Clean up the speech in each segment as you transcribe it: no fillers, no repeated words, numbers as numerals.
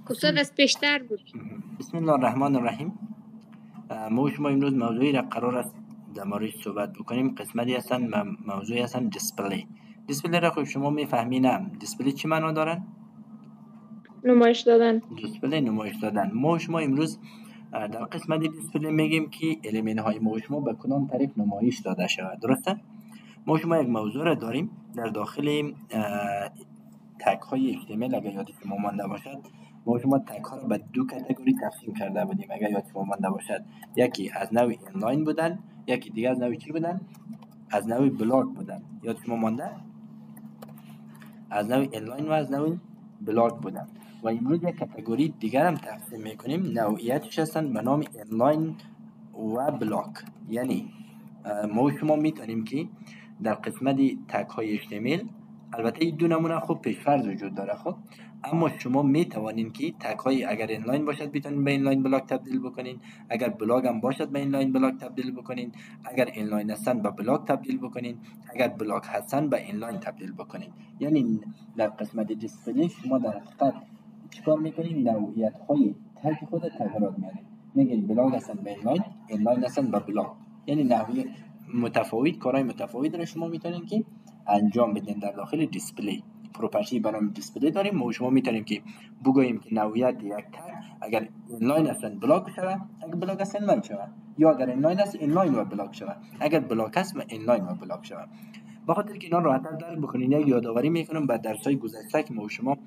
استاد از پیشتر بود. بسم الله الرحمن الرحیم. ما شما امروز موضوعی را قرار است در موردش صحبت بکنیم. قسمتی هستن موضوعی هستن دیسپلی. دیسپلی را خب شما میفهمینم. دیسپلی چی معنا دارن؟ نمایش دادن. دیسپلی نمایش دادن. ما شما امروز در قسمت دیسپلی میگیم که الیمنت های ما شما به کدام طریق نمایش داده شود. درسته؟ ما شما یک موضوع را داریم در داخل تگ های HTML. اگر یاد شما مانده باشد ما شما تگ ها را به دو کاتگوری تقسیم کرده بودیم. اگر یاد شما مانده باشد یکی از نوع اینلاین بودن، یکی دیگه از نوع چی بودن؟ از نوع بلاک بودن. یاد شما مانده؟ از نوع اینلاین و از نوع بلاک بودن. و امروز یک کاتگوری دیگر هم تقسیم میکنیم، نوعیتش هستن به نام اینلاین و بلاک. یعنی ما شما میتونیم که در قسمت تگ های HTML البته این دو نمونه خوب پیش‌فرض وجود داره خب، اما شما میتوانین که تگ های اگر اینلاین باشد بتونین به اینلاین بلاک تبدیل بکنین، اگر بلاک هم باشد به اینلاین بلاک تبدیل بکنین، اگر اینلاین هستن به بلاک تبدیل بکنین، اگر بلاک هستن به اینلاین تبدیل بکنین. یعنی در قسمت دیسپلی شما در حقیقت چیکار میکنین؟ نوعیت های تگ خود تغییر میدین. میگین بلاک هستن به اینلاین، اینلاین هستن به بلاک. یعنی نوعیت متفاوت، کارهای متفاوت را شما میتونین که انجام بدین در داخل دیسپلی. پروپرتی به نام دیسپلی داریم. ما شما میتونیم که بگوییم که نوعیت یک تگ اگر اینلاین هستن بلاک شود، اگر بلاک هستن اینلاین شود، یا اگر اینلاین است اینلاین و بلاک شود، اگر بلاک است اینلاین و بلاک شود. بخاطر که اینا راحت‌تر درک بکنین یک یادآوری میکنم به درس‌های گذشته که ما شما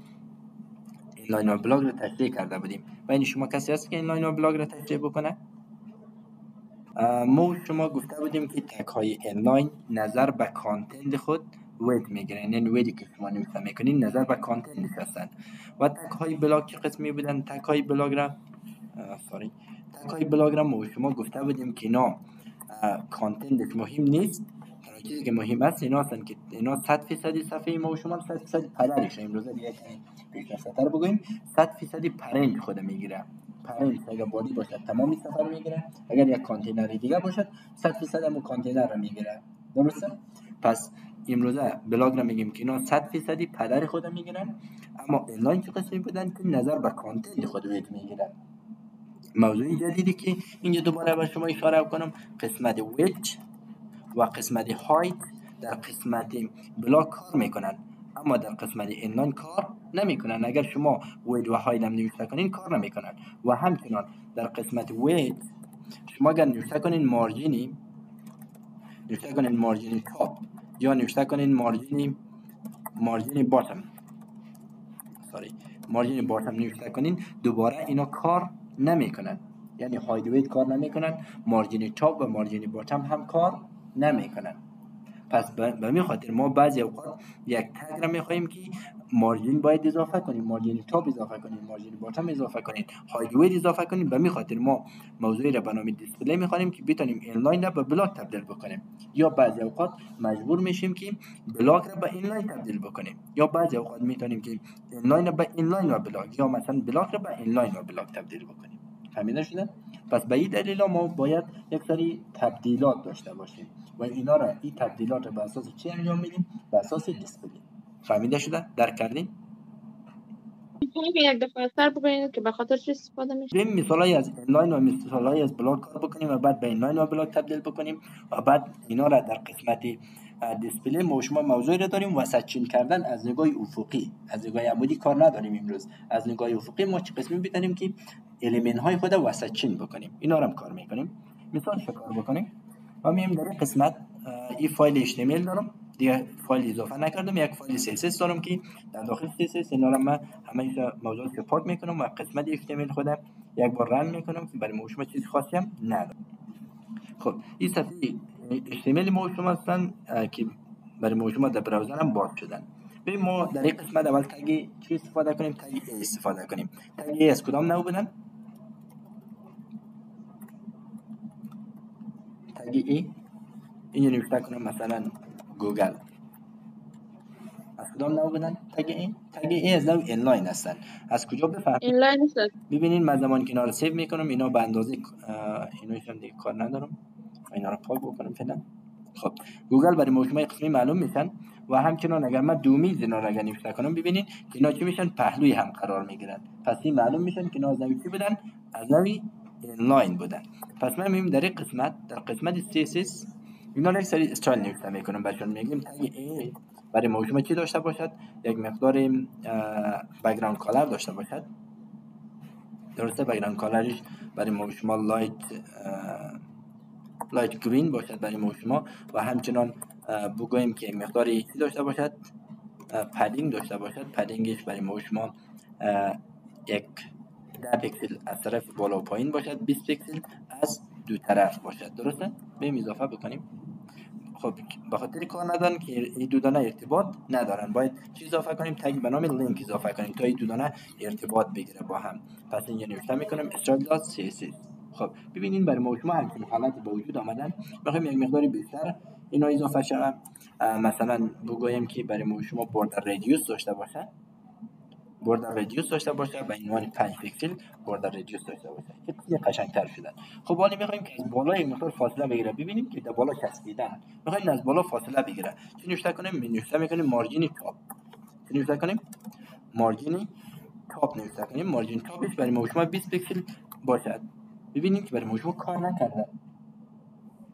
اینلاین و بلاک رو تشریح کرده بودیم. و این شما کسی هست که اینلاین و بلاک رو تشریح بکنه؟ ما شما گفته بودیم که تگ های اینلاین نظر به کانتنت خود وید میگیرن. یعنی ویدی که شما نوشته میکنین نظر به کانتنت هستن. و تگ های بلاک چه قسمی بودن؟ تگ های بلاک را ما شما گفته بودیم که اینا کانتنتش مهم نیست. تنها چیزی که مهم است اینا هستن که اینا 100% صفحه ما شما 100% پدرش. امروز دیگه پیشرفت‌تر بگوییم 100% پرنت خود میگیره. پرنت اگر بادی باشد تمامی صفحه رو میگیره، اگر یک کانتینر دیگه باشد 100% همون کانتینر رو میگیره. درسته؟ پس امروزه بلاگ رو میگیم که اینا 100% پدر خود میگیرن، اما اینلاین چه قسمی بودن که نظر به کانتنت خود میگیرن. موضوع جدیدی که اینجا دوباره به شما اشاره کنم، قسمت ویدج و قسمت هایت در قسمت بلاک کار میکنن، اما در قسمت اینلاین کار نمیکنن. اگر شما وید و هایت هم نوشته کنین کار نمیکنن. و همچنان در قسمت وید شما اگر نوشته کنین مارجینی تاپ یا نوشته کنین مارجین باتم نوشته کنین، دوباره اینا کار نمیکنن. یعنی هایت وید کار نمیکنن، مارجین تاپ و مارجین باتم هم کار نمیکنن. پس به همین خاطر ما بعضی اوقات یک تگ را میخواهیم که مارجین باید اضافه کنیم، مارجین تاپ اضافه کنیم، مارجین باتم اضافه کنیم، هایت وید اضافه کنیم. به همین خاطر ما موضوعی را به نام دیسپلی میخوانیم که بتونیم اینلاین را به بلاک تبدیل بکنیم، یا بعضی اوقات مجبور میشیم که بلاک را به اینلاین تبدیل بکنیم، یا بعضی اوقات میتونیم که اینلاین را به اینلاین و بلاک، یا مثلا بلاک را به اینلاین و بلاک تبدیل بکنیم. فهمیده شده؟ پس به این دلیل ما باید یک سری تبدیلات داشته باشیم و اینا را این تبدیلات را به اساس چی انجام میدیم؟ به اساس دیسپلی. فهمیده شده؟ درک کردین؟ میتونیم یک دفعه سر بگویید که به خاطر چی استفاده میشه؟ بریم مثالای از اینلاین و مثالای از بلاک کار بکنیم و بعد به اینلاین و بلاک تبدیل بکنیم و بعد اینا را در قسمت دیسپلی ما شما موضوعی را داریم وسط چین کردن از نگاه افقی. از نگاه عمودی کار نداریم امروز. از نگاه افقی ما چه قسمی بتونیم که الیمنت های خود وسط چین بکنیم. اینا را هم کار میکنیم. مثال کار بکنیم. و میام در این قسمت این فایل HTML دارم، دیگه فایل اضافه نکردم، یک فایل CSS دارم که در داخل CSS اینا را من همه موضوعات رو پاک میکنم و قسمت HTML خودم یک بار رن میکنم که برای شما چیز خاصی هم ندارم. خب این صفحه HTML ما شما هستن که برای شما در براوزر هم باز شدن. ببین ما در این قسمت اول تگ چی استفاده کنیم؟ تگ A استفاده کنیم. تگ A از کدام نوع بودن؟ تگ A اینجا نوشته کنم مثلا گوگل. از کدام نوع بودن؟ تگ A از نوع اینلاین هستن. از کجا بفهمیم؟ اینلاین هست. ببینین من زمان که اینا رو سیو میکنم اینا به اندازه اینوش هم دیگه کار ندارم، اینا رو پاک بکنم فعلا. خب گوگل برای ما شما قسمی معلوم میشن و همچنان اگر من دومیز اینا را اگر نوشته کنم ببینید که اینا چی میشن؟ پهلوی هم قرار میگیرن. پس این معلوم میشن که اینا از نوع چی بودن؟ از نوع اینلاین بودن. پس من میگم در قسمت CSS اینا یک سری استایل نوشته میکنم براشون. میگیم تگ A برای موضوع چی داشته باشد؟ یک مقدار بک‌گراند کالر داشته باشد. درسته؟ بک‌گراند کالرش برای موضوع لایت گرین باشد برای موضوع و همچنان بگوییم که مقداری چی داشته باشد؟ پدینگ داشته باشد. پدینگش برای موضوع یک 10 پیکسل از طرف بالا و پایین باشد، 20 پیکسل از دو طرف باشد. درسته؟ بریم اضافه بکنیم. خب به خاطر کار ندارن که این دو دانه ارتباط ندارن، باید چی اضافه کنیم؟ تگ به نام لینک اضافه کنیم تا این دو دانه ارتباط بگیره با هم. پس اینجا نوشته میکنم style.css. خب ببینین برای موضوع همچین حالتی به وجود آمدن. میخوایم یک مقداری بیشتر اینا اضافه شود. مثلا بگوییم که برای موضوع بوردر ریدیوس داشته باشه، بوردر ریدیوس داشته باشه به عنوان 5 پیکسل بوردر ریدیوس داشته باشه که خیلی قشنگتر شدن. خب حالا میخوایم که از بالا یک مقدار فاصله بگیره. ببینیم که در بالا چسبیدن، میخوایم از بالا فاصله بگیره. چی نوشته کنیم؟ نوشته میکنیم مارجین تاپ. چی نوشته کنیم؟ مارجین تاپ نوشته کنیم. مارجین تاپش برای موضوع 20 پیکسل باشد. ببینیم که برای موضوع کار نکرده.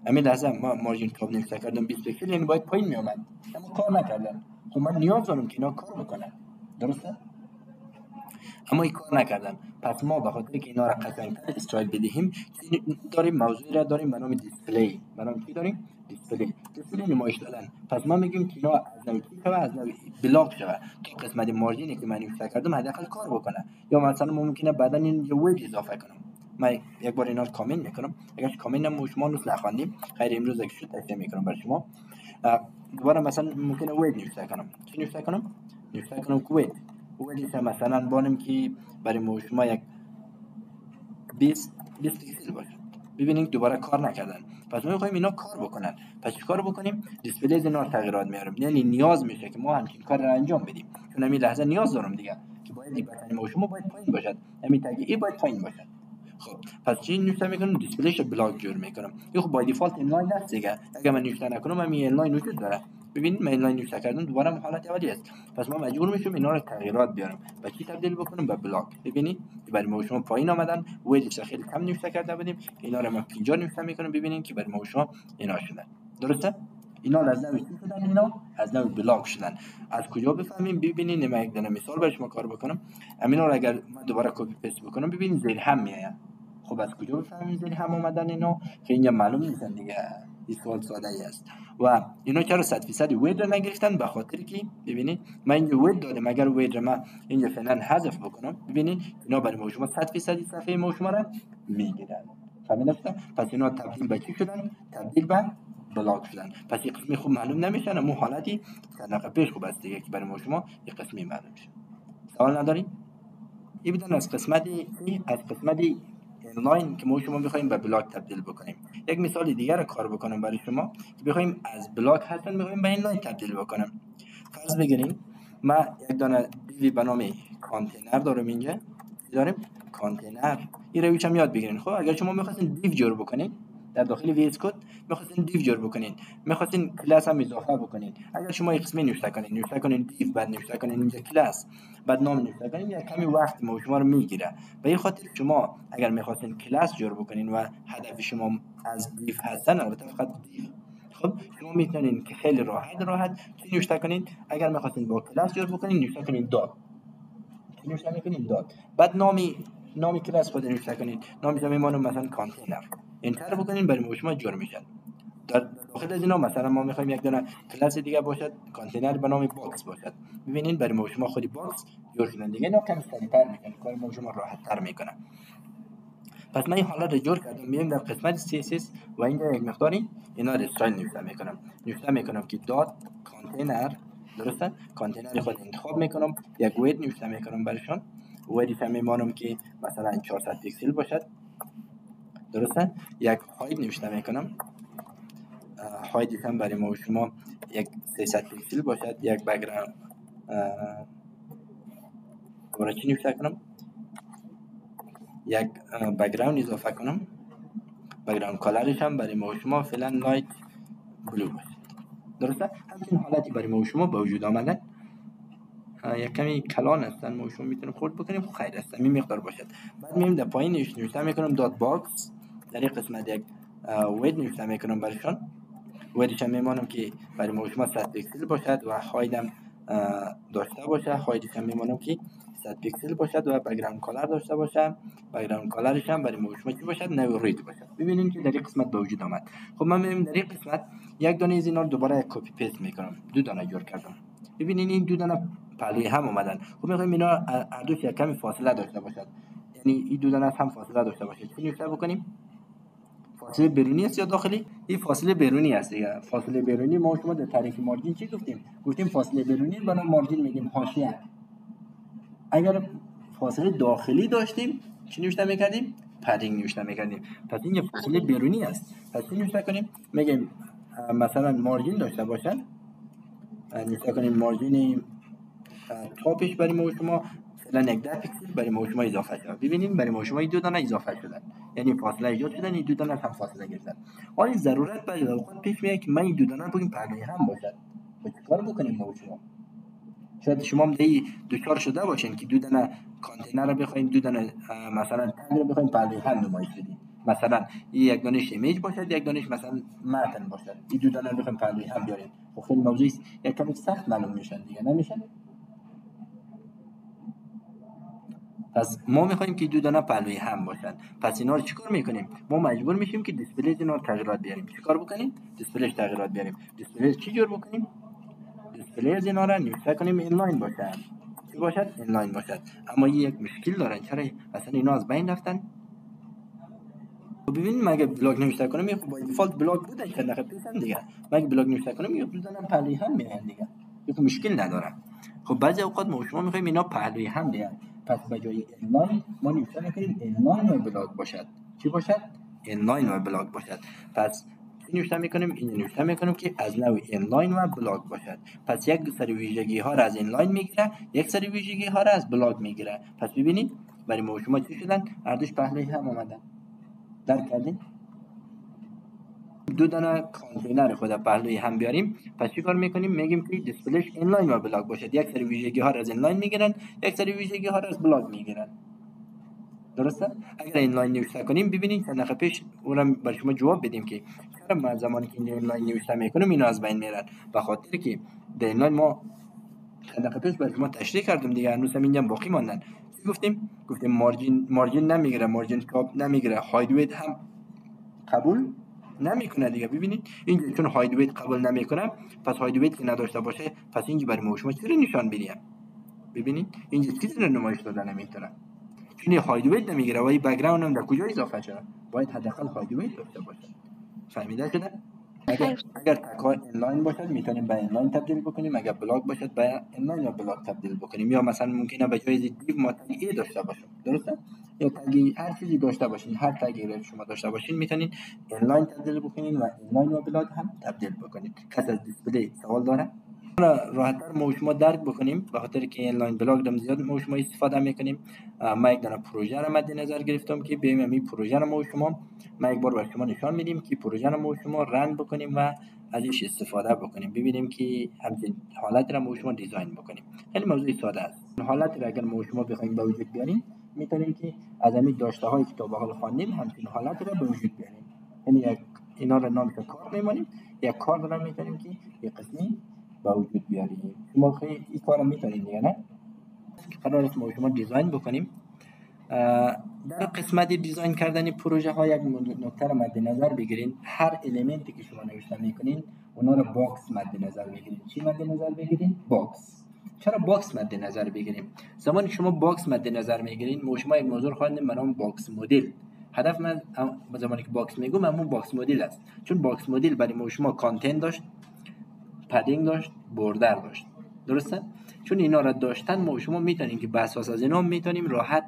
همین لحظه ما مارجین تاپ نوشته کردم 20 پیکسل، یعنی باید پایین می اومد، اما کار نکردن. خب من نیاز دارم که اینا کار بکنن. درسته؟ اما این کار نکردن. پس ما به خاطر که اینا را قشنگتر استایل بدهیم داریم موضوعی را داریم به نام دیسپلی. به نام چی داریم؟ دیسپلی نمایش دادن. پس ما میگیم که اینا از نوع چی شوه؟ از نوع بلاک شوه تا قسمت مارجینی که من نوشته کردم حداقل کار بکنه. یا مثلا ممکنه بعدا این یه ویج اضافه کنم. من یک بار اینا رو کامنت میکنم. اگر کامنت هم شما نوت نخواندیم خیر امروز یک شو تشریح میکنم برای شما. دوباره مثلا ممکنه ویج نوشته کنم. چی نوشته کنم؟ نوشته کنم ویج. ویج مثلا بانم که برای موضوع یک 20 پیکسل باشه. ببینید دوباره کار نکردن. پس ما می‌خوایم اینا کار بکنن. پس چیکار بکنیم؟ دیسپلی اینا تغییرات میاریم. یعنی نیاز میشه که ما همین کار را انجام بدیم. چون همین لحظه نیاز دارم دیگه که باید این بتن موضوع باید پایین باشد. همین تگ ای باید پایین باشد. خب پس چی نوشته میکنم؟ دیسپلیش بلاک جور میکنم. یا خب بای دیفالت اینلاین هست دیگه. اگه من نوشته نکنم همین اینلاین وجود داره. ببینید من اینلاین نوشته کردم دوباره حالت اولی است. پس ما مجبور میشیم اینا رو تغییرات بیارم. و چی تبدیل بکنم؟ به بلاک. ببینید برای موضوع پایین آمدن ویدش خیلی کم نوشته کرده بودیم. اینا رو من اینجا نوشته میکنم. ببینید که برای موضوع اینا شدن. درسته؟ اینا از نوع چی شدن؟ اینا از نوع بلاک شدن. از کجا بفهمیم؟ ببینید من یک دونه مثال برای شما کار بکنم. امینا رو اگر من دوباره کپی پست بکنم ببینید زیر هم میاد. خب از کجا بفهمیم زیر هم اومدن اینا؟ که اینجا معلوم نیستن دیگه. این سوال ساده ای است. و اینا چرا 100% وید رو نگرفتن؟ به خاطر که ببینید من اینجا وید دادم. اگر وید رو من اینجا فعلا حذف بکنم ببینید اینا برای موضوع 100% صفحه موضوع را میگیرن. فهمیدید؟ پس اینا تبدیل به چی شدن؟ تبدیل به بلاک شدن. پس این قسمی خوب معلوم نمیشن. اما حالتی صدقه پیش خوب است دیگه که برای موضوع این قسمی معلوم شه. سوال نداریم؟ این بدون از قسمت اینلاین که ما شما بخوایم به بلاک تبدیل بکنیم. یک مثال دیگر رو کار بکنم برای شما که بخوایم از بلاک هستن بخوایم به اینلاین تبدیل بکنم. فرض بگیریم من یک دانه دیوی به نام کانتینر دارم. اینجا داریم کانتینر. این رویش هم یاد بگیرین. خب اگر شما می‌خواستین دیو جور بکنین در داخل وی اس کد، می‌خواستین دیو جور بکنین، می‌خواستین کلاس هم اضافه بکنین، اگر شما یک قسمی نوشته کنین دیو، بعد نوشته کنین اینجا کلاس، بعد نام نوشته کنین، یک کمی وقت شما رو میگیره. به این خاطر شما اگر می‌خواستین کلاس جور بکنین و هدف شما از دیو هستن، البته فقط دیو، خب شما میتونین که خیلی راحت چی نوشته کنین؟ اگر می‌خواستین با کلاس جور بکنین نوشته کنین دات. نوشته میکنین دات. بعد نامی کلاس خود نوشته کنین. نام زمینمون مثلا کانتینر. انتر بکنین برای موضوع جور میشن. در داخل از اینا مثلا ما میخوایم یک دونه کلاس دیگه باشد کانتینر به نام باکس باشد. ببینین برای موضوع خودی باکس جور شدن دیگه. اینا کم سریعتر میکنه، کار موضوع راحت تر میکنه. پس من این حالت رو جور کردم. میام در قسمت CSS و اینجا یک مقداری اینا رو استایل نوشته میکنم که دات کانتینر. درسته؟ کانتینر خود انتخاب میکنم. یک وید نوشته میکنم برایشون. ویدش هم میمانم که مثلا 400 پیکسل باشد. درسته؟ یک هاید نوشته میکنم. هایدش هم برای ما شما یک 300 پیکسل باشد. یک بک‌گراند برای چی نوشته کنم؟ یک بک‌گراند اضافه کنم. بک‌گراند کالرش هم برای ما شما فعلا لایت بلو باشد. درسته؟ همچین حالتی برای ما و شما به وجود آمدن. یک کمی کلان هستن، ما و شما میتونیم خورد بکنیم، خیر است این مقدار باشد. بعد میام در پایین نوشته میکنم دات باکس، در این قسمت یک وید نوشته میکنم برشان. ویدش هم میمانم که برای ما و شما 100 پیکسل باشد و هایدم داشته باشه. هایدش هم میمانم که 100 پیکسل باشد و بک‌گراند کالر داشته باشه. بک‌گراند کالرش هم برای ما و شما چی باشد؟ نو رید باشد. ببینید که در این قسمت به وجود آمد. خب من میام در این قسمت یک دانه از اینا رو دوباره کپی پیست میکنم، دو دانه جور کردم. ببینید این دو دانه پهلوی هم اومدن. خب میخوایم اینا هر دوش یک کمی فاصله داشته باشد، یعنی این دو دانه هم فاصله داشته باشه. چی نوشته بکنیم؟ فاصله بیرونی است یا داخلی؟ این فاصله بیرونی است دیگه. فاصله بیرونی ما شما در تعریف مارجین چی گفتیم؟ گفتیم فاصله بیرونی بنا مارجین میگیم حاشیه. اگر فاصله داخلی داشتیم چی نوشته میکردیم؟ پدینگ نوشته میکردیم. پس این فاصله بیرونی است. پس چی نوشته کنیم؟ میگیم مثلا مارجین داشته باشن، نوشته کنیم مارجین تاپش برای ما شما مثلا 10 پیکسل برای ما شما اضافه شده. ببینید برای ما شما این دو دانه اضافه شدن، یعنی فاصله ایجاد شدن، این دو دانه هم فاصله گرفتن. حالا این ضرورت بعضی اوقات پیش میاد که من این دو دانه بگیم پهلوی هم باشد. چیکار بکنیم ما شما؟ شاید شما هم دی دوچار شده باشین که دو دانه کانتینر رو بخواید، دو دانه مثلا تنگ رو بخواید پهلوی هم نمایش بدید. مثلا یک دانش ایمیج باشد، یک دانش مثلا متن باشد. این دو دانه رو بخواید پهلوی هم بیارید. خب خیلی موضوعی است، یک کمی سخت معلوم میشن دیگه، نمیشن؟ پس ما میخوایم که دو دانه پهلوی هم باشن. پس اینا رو چیکار میکنیم؟ ما مجبور میشیم که دیسپلی اینا رو تغییرات بیاریم. چیکار بکنیم؟ دیسپلیش تغییرات بیاریم. دیسپلی چی جور بکنیم؟ دیسپلی از اینا رو نوشته کنیم اینلاین باشد. چی باشد؟ اینلاین باشد. اما این یک مشکل دارن. چرا اصلا اینا از بین رفتن؟ ببینید مگه بلاگ نوشته کنم خب با دیفالت بلاگ بودن که نخه پیسن دیگه. مگه بلاگ نوشته کنم دو دانه پهلوی هم میان دیگه. یک مشکل نداره. خب بعضی اوقات ما شما میخوایم اینا پهلوی هم بیان. پس به جای اینلاین ما نوشته میکنیم اینلاین و بلاگ باشد. چی باشد؟ اینلاین و بلاگ باشد. پس این نوشته میکنیم، این نوشته میکنیم که از نوع اینلاین و بلاگ باشد. پس یک سری ویژگی ها را از اینلاین میگیره، یک سری ویژگی ها را از بلاگ میگیره. پس ببینید برای ما شما چی شدن؟ هر دوش پهلوی هم اومدن. درک کردین؟ دو دانه کانتینر خود پهلوی هم بیاریم. پس چی کار میکنیم؟ میگیم که دیسپلیش اینلاین و بلاگ باشد. یک سری ویژگی ها را از اینلاین میگیرن، یک سری ویژگی ها را از بلاگ میگیرن. درسته؟ اگر اینلاین نوشته کنیم ببینید چند دقیقه پیش اونم برای شما جواب بدیم که چرا ما زمانی که اینلاین نوشته میکنیم اینا از بین میرن. به خاطر که در اینلاین ما چند دقیقه پیش برای شما تشریح کردم دیگه، هنوز هم اینجا باقی ماندن. چی گفتیم مارجین نمیگیره، مارجین تاپ نمیگیره، هاید وید هم قبول نمیکنه دیگه. ببینید اینجا چون هاید وید قبول نمیکنه، پس هاید وید که نداشته باشه، پس اینجا برای ما شما چی نشان بدیم؟ ببینید اینجا چیزی رو نمایش داده نمیتونه، چون هاید وید نمیگیره و این بک‌گراند هم در کجا اضافه شده؟ باید حداقل هاید وید داشته باشه. فهمیده شده؟ اگر تک‌ها اینلاین باشد میتونیم به اینلاین تبدیل بکنیم، اگر بلاک باشد به اینلاین و بلاک تبدیل بکنیم، یا مثلا ممکنه به جای دیو ما تگ ای داشته باشیم. درسته؟ یا تگی هر چیزی داشته باشین، هر تگی رو شما داشته باشین میتونین اینلاین تبدیل بکنین و اینلاین و بلاک هم تبدیل بکنید. کس از دیسپلی سوال داره؟ راحت‌تر ما شما درک بکنیم، به خاطر که اینلاین بلاگ دم زیاد ما شما استفاده میکنیم. ما یک دونه پروژه را مد نظر گرفتم که بیایم این پروژه را ما شما یک بار برای شما نشان میدیم که پروژه را ما شما رن بکنیم و ازش استفاده بکنیم، ببینیم که همین حالت را ما شما دیزاین بکنیم. خیلی موضوع ساده است. این حالت را اگر ما شما بخوایم به وجود بیاریم میتونیم که از همین داشته های که تا به حال خواندیم همین حالت را به وجود بیاریم. یعنی اینا را نامش کار میمونیم، یک کار را میتونیم که یک قسمی با وجود بیاریم. شما خیلی این کارو میتونید دیگه، نه؟ قرار است ما شما دیزاین بکنیم. در قسمت دیزاین کردن پروژه ها یک نکته را مد نظر بگیرین. هر المنتی که شما نوشته میکنین اونا رو باکس مد نظر بگیرین. چی مد نظر بگیرین؟ باکس. چرا باکس مد نظر بگیریم؟ زمانی شما باکس مد نظر میگیرین، ما شما یک موضوع خواندیم به نام باکس مدل. هدف من زمانی که باکس میگم همون باکس مدل است، چون باکس مدل برای ما شما کانتنت داشت، پدینگ داشت، بوردر داشت. درسته؟ چون اینا را داشتن ما شما میتونیم که بر اساس از اینا میتونیم راحت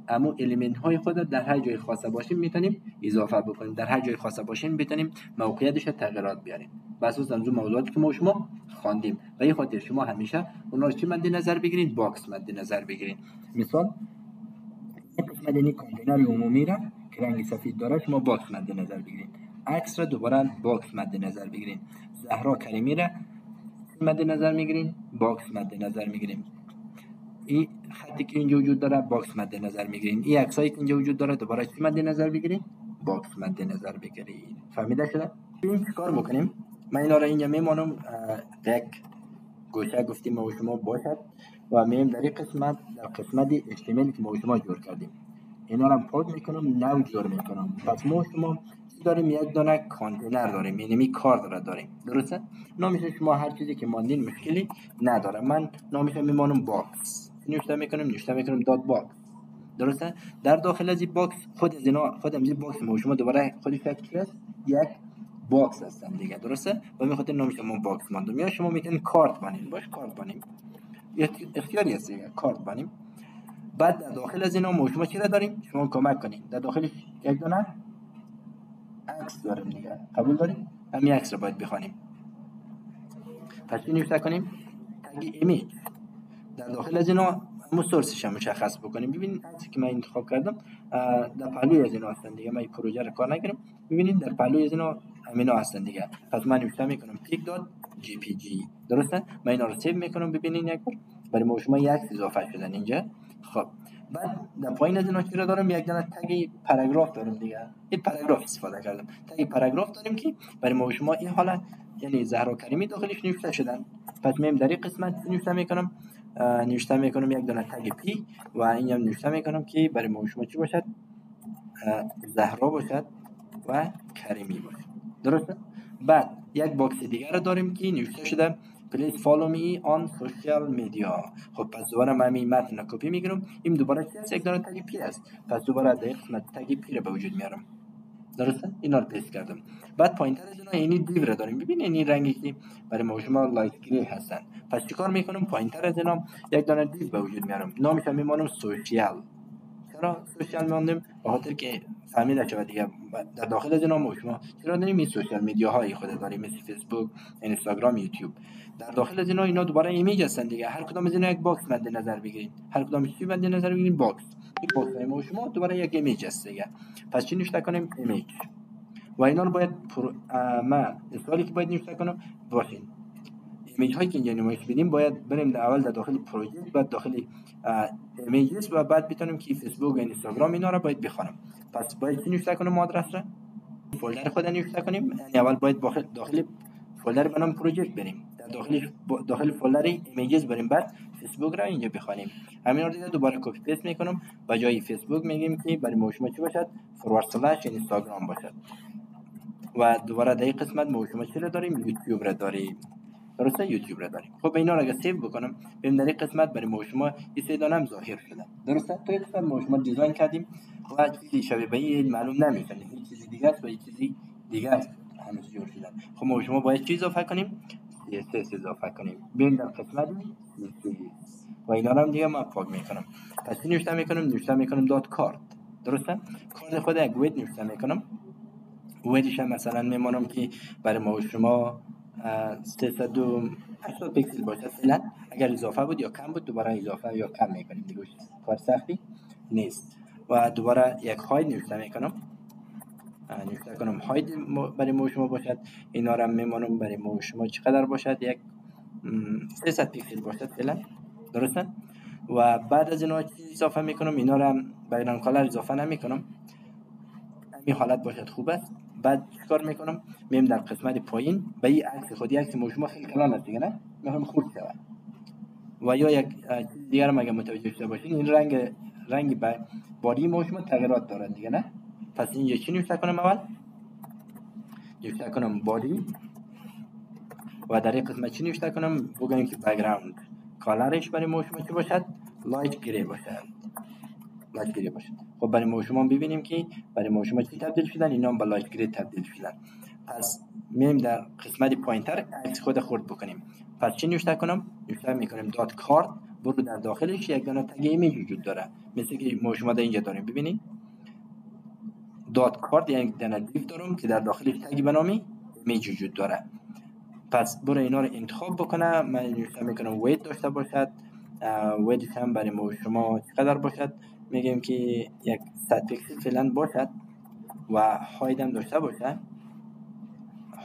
امو الیمنت های خود در هر جای خواسته باشیم میتونیم اضافه بکنیم، در هر جای خواسته باشیم میتونیم موقعیتش تغییرات بیاریم بر اساس اون موضوعاتی که ما شما خواندیم. و این خاطر شما همیشه اونا رو چی مد نظر بگیرید؟ باکس مد نظر بگیرید. مثال یک قسمت این کانتینر عمومی را که رنگ سفید داره شما باکس مد نظر بگیرید. عکس را دوباره باکس مد نظر بگیرین. زهرا کریمی را مد نظر میگیرین، باکس مد نظر میگیریم. این خطی که اینجا وجود داره باکس مد نظر میگیرین. این عکسایی که اینجا وجود داره دوباره چی مد نظر بگیرین؟ باکس مد نظر بگیرین. فهمیده شده؟ ببین چیکار بکنیم. من اینا را اینجا میمانم یک گوشه گفتیم ما و شما باشد و میم در این قسمت، در قسمت HTML که ما و شما جور کردیم اینا را پاک میکنم، نو جور میکنم. پس ما و شما داریم یک دانه کانتینر داریم، یعنی کارت را داریم. درسته؟ نامش شما هر چیزی که ماندین مشکلی نداره. من نامش میمانم باکس، نوشته میکنم دات باکس. درسته؟ در داخل از این باکس خود از این باکس ما و شما دوباره خودش یک باکس هستن دیگه. درسته؟ و می خاطر نامش ما باکس ماندم. یا شما میتونین کارت بانیم، باش کارت بانیم، اختیاری هست دیگه، کارت بانیم. بعد در داخل از اینا ما شما چی را داریم؟ شما کمک کنین. در داخلش یک دونه عکس داریم دیگه. قبول داریم؟ همین عکس را باید بخوانیم. پس چی نوشته کنیم؟ تگ ایمیج. در داخل از اینا همون سورسش هم مشخص بکنیم. ببینید عکسی که من انتخاب کردم در پهلوی از اینا هستن دیگه. من این پروژه رو کار نکردم. ببینید در پهلوی از اینا همینا هستن دیگه. پس من نوشته میکنم pic.jpg. درسته؟ من اینا رو سیو میکنم. ببینید یک بار برای ما شما یک اضافه شدن اینجا. خب بعد در پایین از اینا چی را دارم؟ یک دونه تگ پاراگراف دارم دیگه. این پاراگراف استفاده کردم. تگ پاراگراف داریم که برای ما شما این حالا یعنی زهرا کریمی داخلش نوشته شدن. پس من در این قسمت نوشته میکنم یک دونه تگ پی و اینجا نوشته میکنم که برای ما شما چی باشد؟ زهرا باشد و کریمی باشد. درسته؟ بعد یک باکس دیگر داریم که نوشته شده Please follow me on social media. خب پس دوباره من این متن رو کپی میگیرم. این دوباره چی هست؟ یک دونه تگ پی است. پس دوباره در قسمت تگ پی رو به وجود میارم. درسته؟ اینا رو پیست کردم. بعد پایینتر از اینا اینی دیو رو داریم. ببینید این رنگی که برای ما شما لایت گری هستن. پس چیکار میکنم؟ پایینتر از اینا یک دونه دیو به وجود میارم. نامش هم میمانم سوشیال. چرا سوشیال میاندیم؟ به خاطر که فهمیده شود دیگه در داخل از اینا ما شما چرا داریم این سوشیال میدیا های خود داریم، مثل فیسبوک، اینستاگرام، یوتیوب. در داخل از اینا دوباره ایمیج هستن دیگه. هر کدام از اینا یک باکس مد نظر بگیرید. هر کدام چی مد نظر بگیرید؟ باکس. این باکس ما شما دوباره یک ایمیج هست دیگه. پس چی نوشته کنیم؟ ایمیج. و اینا رو باید من سوالی که باید نوشته کنم باشین. ایمیج هایی که اینجا نمایش بدیم باید بریم در اول در داخل پروژه، بعد داخل ایمیجز و بعد بتونیم که فیسبوک و اینستاگرام اینا رو باید بخونم. پس باید چی نوشته کنم؟ آدرس را فولدر خود نوشته کنیم. یعنی اول باید داخل فولدر به نام پروژه بریم، در داخل فولدر ایمیجز بریم، بعد فیسبوک را اینجا بخونیم. همین رو دیگه دوباره کپی پیست میکنم. به جای فیسبوک میگیم که برای ما شما چی باشد؟ / اینستاگرام باشد. و دوباره در این قسمت ما شما چی را داریم؟ یوتیوب را داریم. درسته؟ یوتیوب را داریم. خب اینا را اگه سیو بکنم بریم در این قسمت برای ما شما این سه دانه هم ظاهر شده. درسته؟ تو این قسمت ما شما دیزاین کردیم و چیزی شبیه به این معلوم نمیشه. این چیزی دیگه است و این چیزی دیگه است همه جور شدن. خب ما شما باید چی اضافه کنیم؟ CSS اضافه کنیم. بریم در قسمت و اینا را هم دیگه من پاک میکنم. پس نوشته میکنم دات کارت. درسته؟ کارت خود یک وید نوشته میکنم. ویدش هم مثلا میمانم که برای ما شما 380 پیکسل باشه فعلا. اگر اضافه بود یا کم بود دوباره اضافه یا کم میکنیم دیگه، کار سختی نیست. و دوباره یک هاید نوشته میکنم هاید برای ما شما باشد. اینا را میمانم برای ما شما چقدر باشد؟ یک 300 پیکسل باشد فعلا. درسته؟ و بعد از اینا چی اضافه میکنم؟ اینا را بیرون کالر اضافه نمیکنم. این حالت باشد خوب است. بعد چیکار میکنم؟ میام در قسمت پایین به این عکس خودی، عکس ما شما خیلی کلان است دیگه، نه میخوام خورد شود. و یا یک چیز دیگر هم اگه متوجه شده باشین این رنگ بادی ما شما تغییرات داره دیگه، نه؟ پس این یکی نوشته کنم اول نوشته کنم بادی و در این قسمت چی نوشته کنم؟ بگویم که بک‌گراند کالرش برای ما شما چی باشد؟ لایت گری باشد. خب برای ما شما ببینیم که برای ما شما چی تبدیل شدن؟ اینا هم به لایت گری تبدیل شدن. پس میم در قسمت پایینتر عکس خود خورد بکنیم. پس چی نوشته میکنیم دات کارت. برو در داخلش یک دونه تگ ایمیج وجود داره، مثل که ما شما در اینجا داریم. ببینید دات کارت یعنی دونه دیو دارم که در داخلش تگ به نام ایمیج وجود داره. پس برو اینا رو انتخاب بکنه. من نوشته میکنم وید داشته باشد. ویدش هم برای ما شما چقدر باشد؟ میگیم که یک 100 پیکسل فعلا باشد و هاید هم داشته باشه.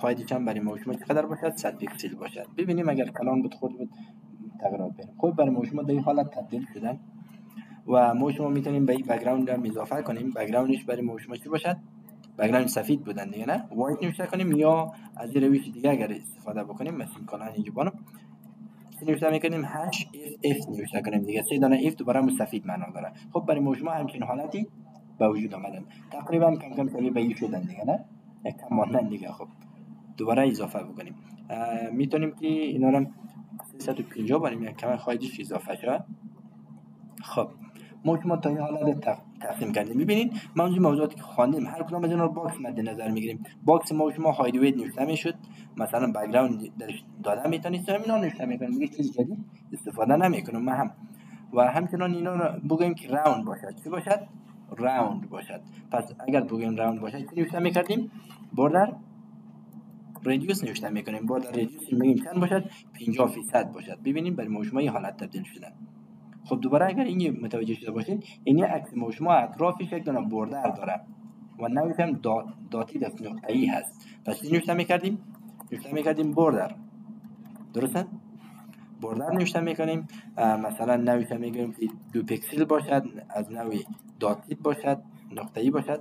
هایدش هم برای ما شما چقدر باشد؟ 100 پیکسل باشد. ببینیم اگر کلان بود خورد بود تغییرات بریم. خب برای ما شما در این حالت تبدیل شدن و ما شما میتونیم به این بک‌گراند هم اضافه کنیم. بک‌گراندش برای ما شما چی باشد؟ بک‌گراند سفید بودن دیگه، نه وایت نوشته کنیم، یا از این روش دیگه اگر استفاده بکنیم مثل کلان اینجا بانم نوشته میکنیم هش اف نوشته کنیم دیگه، 3 دانه اف دوباره سفید معنا داره. خب برای ما شما همچین حالتی به وجود آمدن، تقریبا کم کم شبیه به این شدن دیگه، نه یک کم ماندن دیگه. خب دوباره اضافه بکنیم، میتونیم که اینا رو 350 بریم یک کم خواهیدش اضافه شد. خب ما شما تا این حالت تقسیم کردیم. ببینید موضوعاتی که خواندیم هر کدام از اینا رو باکس مد نظر میگیریم. باکس ما شما هاید وید نوشته میشد، مثلا بک‌گراند درش داده میتونید اینا نوشته میکنیم دیگه، چیز جدید استفاده نمیکنم من هم. و همچنان اینا رو بگیم که راوند باشد. چی باشد؟ راوند باشد. پس اگر بگیم راوند باشد چی نوشته میکردیم؟ بوردر ریدیوس نوشته میکنیم. بوردر ریدیوس میگیم چند باشد؟ 50% باشد. ببینیم برای ما شما این حالت تبدیل شدن. خب دوباره اگر این متوجه شده باشید این عکس ما شما اطرافش یک دونه بوردر داره و نوعش هم داتی دست نقطه‌ای هست. پس این نوشته میکردیم بوردر، درسته؟ بوردر نوشته میکنیم، مثلا نوعش هم میگیم که 2 پیکسل باشد، از نوع داتی باشد، نقطه‌ای باشد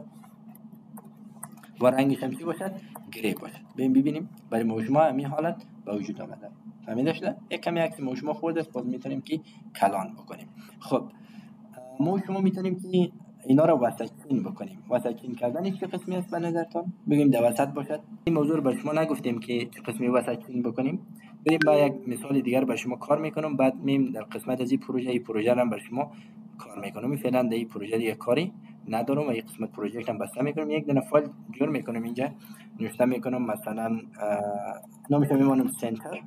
و رنگش هم چی باشد؟ گری باشد. ببینیم برای ما شما همین حالت به وجود آمده. فهمیده شده؟ یک کمی عکس ما شما خورده است، باز میتونیم که کلان بکنیم. خب ما شما میتونیم که اینا رو وسط‌چین بکنیم. وسط‌چین کردنش چه قسمی است به نظرتان؟ بگیم در وسط باشد. این موضوع رو به شما نگفتیم که چه قسمی وسط‌چین بکنیم. بریم با یک مثال دیگر به شما کار میکنم، بعد میم در قسمت از این پروژه رو بر شما کار میکنم. فعلا در این پروژه دیگه کاری ندارم و این قسمت پروژه هم بسته میکنم. یک دونه فایل جور میکنم، اینجا نوشته میکنم مثلا نامش رو میمونم سنتر،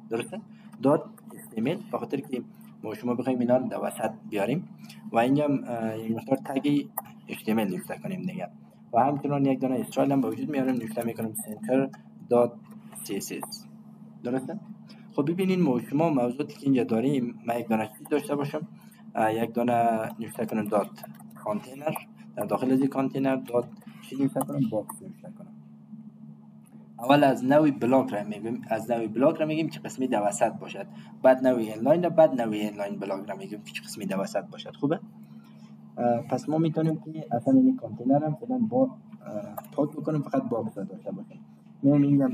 درسته؟ .html، به خاطر که ما شما بخوایم اینا رو در وسط بیاریم و اینجا یک مقدار تگ HTML نوشته کنیم دیگه و همچنان یک دونه استایل هم به وجود میاریم، نوشته میکنیم center.css، درسته؟ خب ببینید ما شما موضوعاتی که اینجا داریم، من یک دونه چیز داشته باشم، یک دونه نوشته کنم دات کانتینر، در داخل از این کانتینر دات چی نوشته کنم؟ باکس نوشته کنم. اول از نوع بلاک را میگیم که قسمی در وسط باشد، بعد نوع اینلاین، بعد نوع اینلاین بلاک را میگیم که قسمی در وسط باشد. خوبه؟ پس ما میتونیم که اصلا این کانتینر هم فعلا با پاک بکنیم، فقط باکس داشته باشیم. من اینجا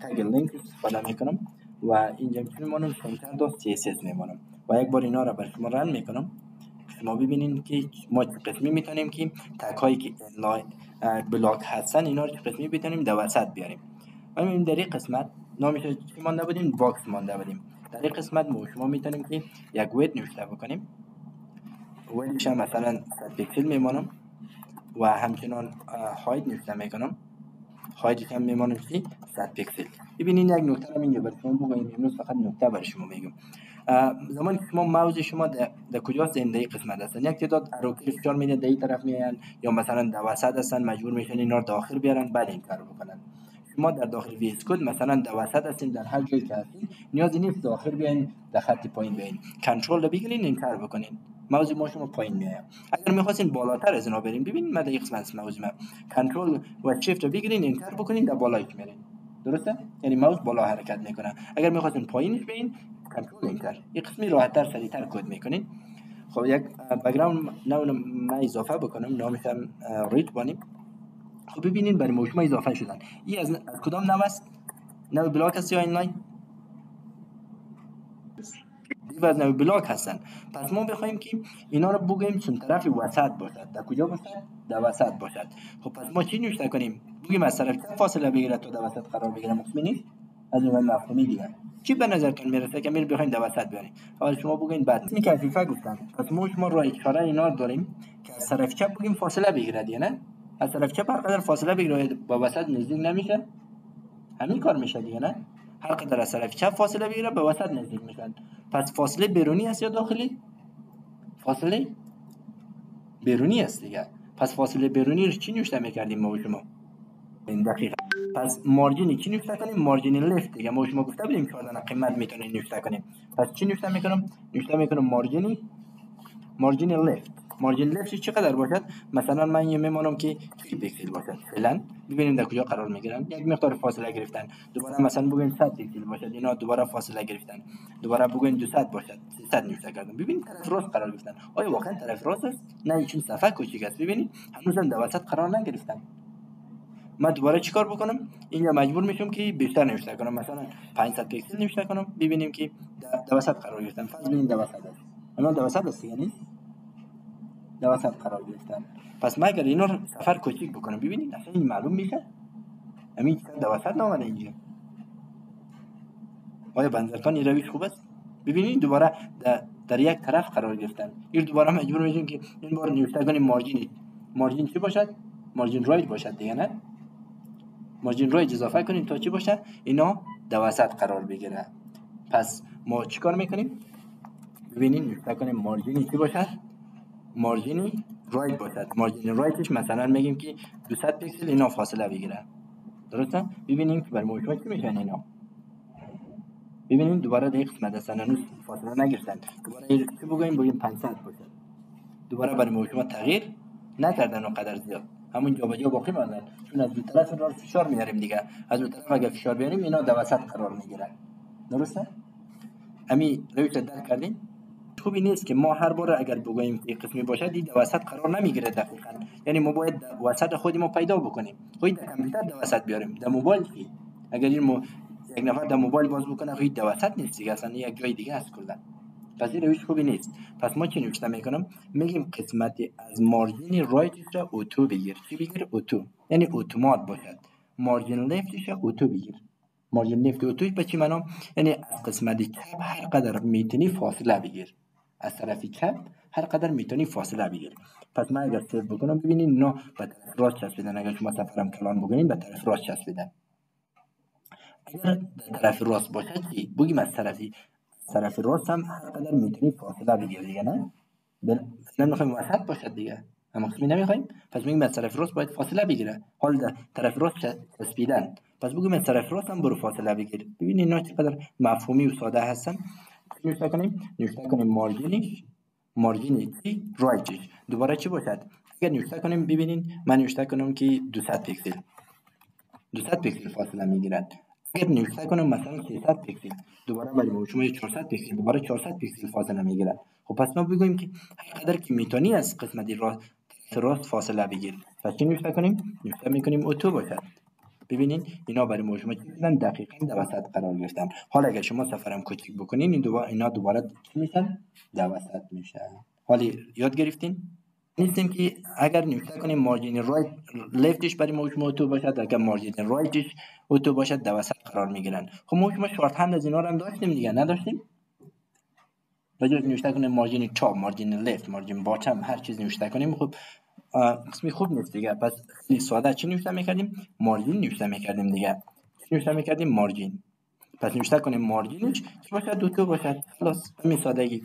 تگ لینک استفاده میکنم و اینجا میمونم center.css میمونم و یک بار اینا را برای شما رن میکنم. شما ببینید که ما قسمی میتونیم که تگ هایی که اینلاین بلاک هستن اینا رو قسمی میتونیم در وسط بیاریم. و این در این قسمت نامش چی مانده بودیم؟ باکس مانده بودیم. در این قسمت ما شما میتونیم که یک وید نوشته بکنیم، ویدش هم مثلا 100 پیکسل میمونم و همچنان هاید نوشته میکنم، هایدش هم میمونم که 100 پیکسل. ببینید یک نکته رو اینجا برای شما بگم، امروز فقط نکته برای شما میگم. زمانی که شما ماوس شما در کجاست؟ این قسمت هستن، یک تعداد اروکی فشار میده در این طرف میان یا مثلا در وسط هستن، مجبور میشن اینا رو داخل بیارن بعد این کارو بکنن. شما در داخل ویس کد مثلا در وسط هستین، در هر جایی که هستین نیازی نیست داخل بیاین در خط پایین بیاین، کنترل رو بگیرین این کار بکنین، موز ما شما پایین میاد. اگر میخواستین بالاتر از اینا برین، ببینید من در این قسمت موز ما کنترل و شیفت رو بگیرین این کار بکنین در بالایش میرین، درسته؟ یعنی موز بالا حرکت میکنه. اگر میخواستین پایینش بیاین کنترل این کار، این قسمی راحت‌تر سریعتر کد میکنین. خب یک بک‌گراند نو من اضافه بکنم، نامش هم ریت بانیم. خب ببینید برای ما شما اضافه شدن. این از کدام نو است؟ نو بلاک است یا اینلاین؟ دیو از نو بلاک هستن. پس ما بخوایم که اینا رو بگیم چون طرف وسط باشد. در کجا باشد؟ در وسط باشد. خب پس ما چی نوشته کنیم؟ بگیم از طرف چه فاصله بگیره تا در وسط قرار بگیره؟ مطمئنی؟ از این مفهومی دیگه. چی به نظرتون میرسه که میل بخوایم در وسط بیاریم؟ حالا شما بگین بعد. این کیفیفه گفتم. پس ما شما راه اشاره اینا داریم که از طرف چپ بگیم فاصله بگیره دیگه، نه؟ از طرف چپ هر قدر فاصله بگیره با وسط نزدیک نمیشه، همین کار میشه دیگه، نه؟ هر قدر از طرف چپ فاصله بگیره به وسط نزدیک میشن. پس فاصله بیرونی است یا داخلی؟ فاصله بیرونی است دیگه. پس فاصله بیرونی رو چی نوشته میکردیم ما شما؟ این دقیقه. پس مارجینی چی نوشته کنیم؟ مارجین لفت دیگه. ما شما گفته بودیم 4 دانه قیمت میتونیم نوشته کنیم. پس چی نوشته میکنم؟ نوشته میکنم مارجین لفت. مارجین لفتش چقدر باشد؟ مثلا من یه میمانم که 30 پیکسل باشد فعلا. ببینیم در کجا قرار میگیرن. یک مقدار فاصله گرفتن. دوباره مثلا بگویم 100 پیکسل باشد، اینا دوباره فاصله گرفتن. دوباره بگویم 200 باشد، 300 نوشته کردم. ببینید طرف راست قرار گرفتن. آیا واقعا طرف راست است؟ نه، چون صفحه کوچیک است. ببینید هنوزم در وسط قرار نگرفتن. من دوباره چیکار بکنم؟ اینجا مجبور میشم که بیشتر نوشته کنم، مثلا 500 پیکسل نوشته کنم. ببینیم که در وسط قرار گرفتن. فرض ببینید در وسط است. الان در وسط است، یعنی در وسط قرار گرفتن. پس من اگر اینا رو سفر کوچیک بکنم، ببینید اصلا این معلوم میشه. همین در وسط نامده اینجا. آیا بنظرتان این روش خوب است؟ ببینید دوباره در یک طرف قرار گرفتن. این دوباره مجبور میشیم که این بار نوشته کنیم مارجین چی باشد؟ مارجین رایت باشد دیگه، نه؟ مارجین رایت اضافه کنیم تا چی باشه؟ اینا در وسط قرار بگیره. پس ما چیکار میکنیم؟ ببینید نوشته کنیم مارجین چی باشد؟ مارجین رایت باشد. مارجین رایتش مثلا میگیم که 200 پیکسل اینا فاصله بگیره. درسته؟ ببینیم که برای موضوع چی میشن اینا. ببینید دوباره در قسمت هستن هنوز فاصله نگرفتن. دوباره چی بگویم 500 باشد. دوباره برای موضوع تغییر نکردن اونقدر زیاد. همون جابجا باقی ماندن. چون از دو طرف را فشار میاریم دیگه. از دو طرف اگه فشار بیاریم اینا در وسط قرار میگیرن. درسته؟ همین روش درک کردین؟ خوبی نیست که ما هر بار اگر بگوییم که قسمی باشد این در وسط قرار نمیگیره دقیقاً. یعنی ما باید در وسط خودی ما پیدا بکنیم. خود در کامپیوتر در وسط بیاریم. در موبایل کی؟ اگر این یک نفر در موبایل باز بکنه خود در وسط نیست دیگه، اصلا یک جای دیگه است کلا. پس این روش خوبی نیست. پس ما چی نوشته میکنم؟ میگیم قسمتی از مارجین رایتش را اتو بگیر. چی بگیر؟ اتو. یعنی اتومات باشد. مارجین لفتش را اتو بگیر. مارجین لفت اتوی به چی معنی؟ یعنی از قسمت چپ هر قدر میتونی فاصله بگیر. از طرف چپ هر قدر میتونی فاصله بگیر. پس من اگر سیو بکنم ببینید اینا به طرف راست چسبیدن. اگر شما سفرم کلان بکنید به طرف راست چسبیدن. اگر در طرف راست باشد چی؟ بگیم از طرف راست هم هر قدر میتونی فاصله بگیر دیگه، نه؟ فعلا میخوایم وسط باشد دیگه. اما قسمی نمیخوایم. پس میگیم از طرف راست باید فاصله بگیره. حال در طرف راست چسبیدن. پس بگیم از طرف راست هم برو فاصله بگیر. ببینید اینا چقدر مفهومی و ساده هستن. نوشته کنیم مارجین چی؟ رایتش. دوباره چی باشد؟ اگر نوشته کنیم ببینید من نوشته کنم که 200 پیکسل فاصله میگیرد. اگر نوشته کنم مثلا 300 پیکسل، دوباره برای موضوع 400 پیکسل، دوباره 400 پیکسل فاصله میگیرد. خب پس ما بگوییم که هر قدر که میتونی از قسمت راست فاصله بگیر. پس چی نوشته کنیم؟ نوشته میکنیم اتو باشد. ببینید اینا برای مجموعه چیزن دقیقاً در وسط قرار گرفتن. حالا اگر شما سفرم کوچیک بکنین اینا دوباره چی میشن؟ در وسط میشن. حالا یاد گرفتین؟ نیستیم که اگر نوشته کنیم مارجین رایت لفتش برای مجموعه اتو باشد، اگر مارجین رایتش اتو باشد در وسط قرار میگیرن. خب ما شورت هند از اینا رو هم داشتیم دیگه، نداشتیم؟ بجای نوشته کنیم مارجین چاپ، مارجین لفت، مارجین باچم، هر چیز نوشته کنیم خب قسمی خوب نیست دیگه. پس خیلی ساده چی نوشته میکردیم؟ مارجین نوشته میکردیم دیگه. چی نوشته میکردیم؟ مارجین. پس نوشته کنیم مارجینش چی باشد؟ اتو باشد. خلاص همین سادگی.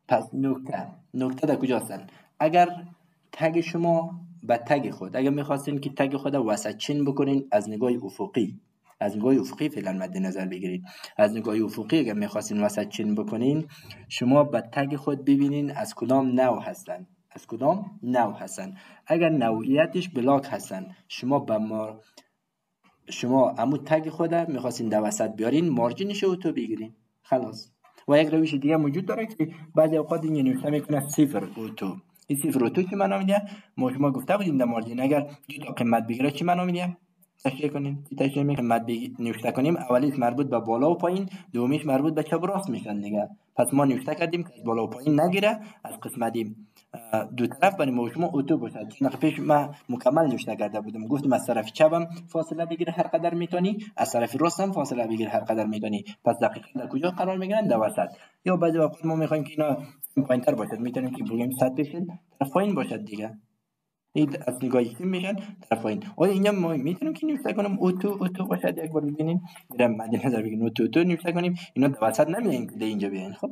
پس نکته در کجاست؟ اگر تگ شما به تگ خود، اگر میخواستین که تگ خود وسط چین بکنین از نگاه افقی فعلا مد نظر بگیرید. از نگاه افقی اگر میخواستین وسط چین بکنین، شما به تگ خود ببینین از کدام نوع هستن. اگر نوعیتش بلاک هستن، شما عمود تگ خود میخواستین در وسط بیارین، مارجینش اتو بگیرین. خلاص. و یک روش دیگه موجود داره که بعضی اوقات این نوشته میکنه 0 اتو. این 0 اتو چی معنا میده؟ ما شما گفته بودیم در مارجین اگر دو تا قیمت بگیره چی معنا میده؟ تشریح کنیم. قیمت نوشته کنیم اولیش مربوط به بالا و پایین، دومیش مربوط به چپ و راست میشن دیگه. پس ما نوشته کردیم که بالا و پایین نگیره، از قسمت دو طرف برای موضوع اتو باشد. چون پیش ما مکمل نوشته کرده بودم، گفتم از طرف چپم فاصله بگیر هر قدر میتونی، از طرف راستم فاصله بگیر هر قدر میتونی. پس دقیقاً در کجا قرار میگیرن؟ در وسط. یا بعضی وقت ما میخوایم که اینا پایینتر باشد، میتونیم که بگیم 100 پیکسل طرف پایین باشد دیگه. این از نگاهی که میشن طرف پایین. آیا اینجا ما میتونیم که نوشته کنیم اتو باشد؟ یک بار ببینین میرم مد نظر بگیریم اتو نوشته کنیم، اینا در وسط نمیاین که اینجا بیاین. خب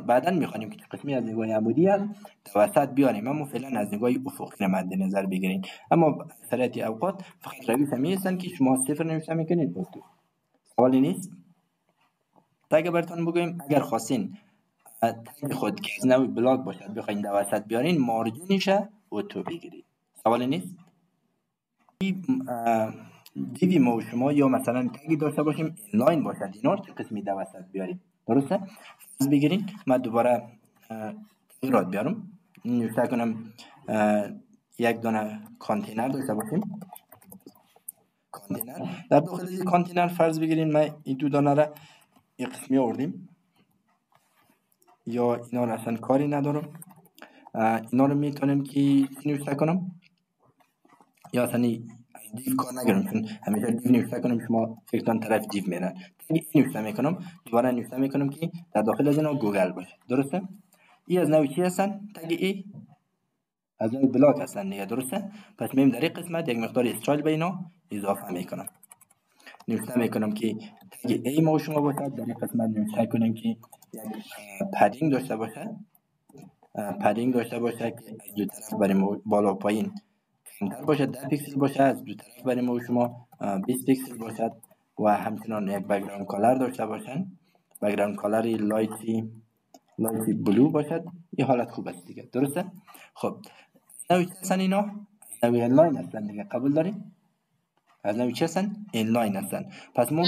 بعداً میخوانیم که قسمی از نگاه عمودی هم در وسط بیاریم، اما فعلا از نگاه افقی مد نظر بگیرین. اما اکثریت اوقات فقط روش همی هستن که شما 0 نوشته میکنید اتو. سوالی نیست؟ تا اگه براتون بگویم اگر خواستین تگ خود که از نوع بلاک باشد بخواین در وسط بیارین، مارجینشه اوتو بگیرید. سوال نیست. دیوی ما و شما یا مثلا تگی داشته باشیم اینلاین باشد، اینا رو چه قسمی در وسط بیاریم. درسته؟ فرض بگیرین من دوباره تغییرات بیارم، نوشته کنم یک دانه کانتینر داشته باشیم. کانتینر در داخل این کانتینر فرض بگیرین من این دو دانه را یک قسمی آوردیم، یا اینا رو اصلا کاری ندارم، اینا رو میتونم که نوشته کنم یا اصلا از دیو کار نگیرم، چون همیشه دیو نوشته کنم شما فکر کنم طرف دیو میرن. نوشته میکنم، دوباره نوشته میکنم که در داخل از اینا گوگل باشه. درسته؟ این از نوع چی هستن؟ تگ ای از نوع بلاک هستن دیگه. درسته؟ پس میم در این قسمت یک مقدار استرایل به اینا اضافه میکنم، نوشته میکنم که تگ ای ما و شما باشه. در این قسمت نوشته کنم که یک پدینگ داشته باشه، پدینگ داشته باشه که از دو طرف برای بالا و پایین کمتر باشه، 10 پیکسل باشه، از دو طرف برای ما و شما 20 پیکسل باشد و همچنان یک بک‌گراند کالر داشته باشن، بک‌گراند کالر لایتی بلو باشد. این حالت خوب است دیگه. درسته؟ خب نوعی چه هستن اینا؟ نوعی اینلاین هستن دیگه، قبول داریم؟ از نوعی چه هستن؟ اینلاین هستن. پس ما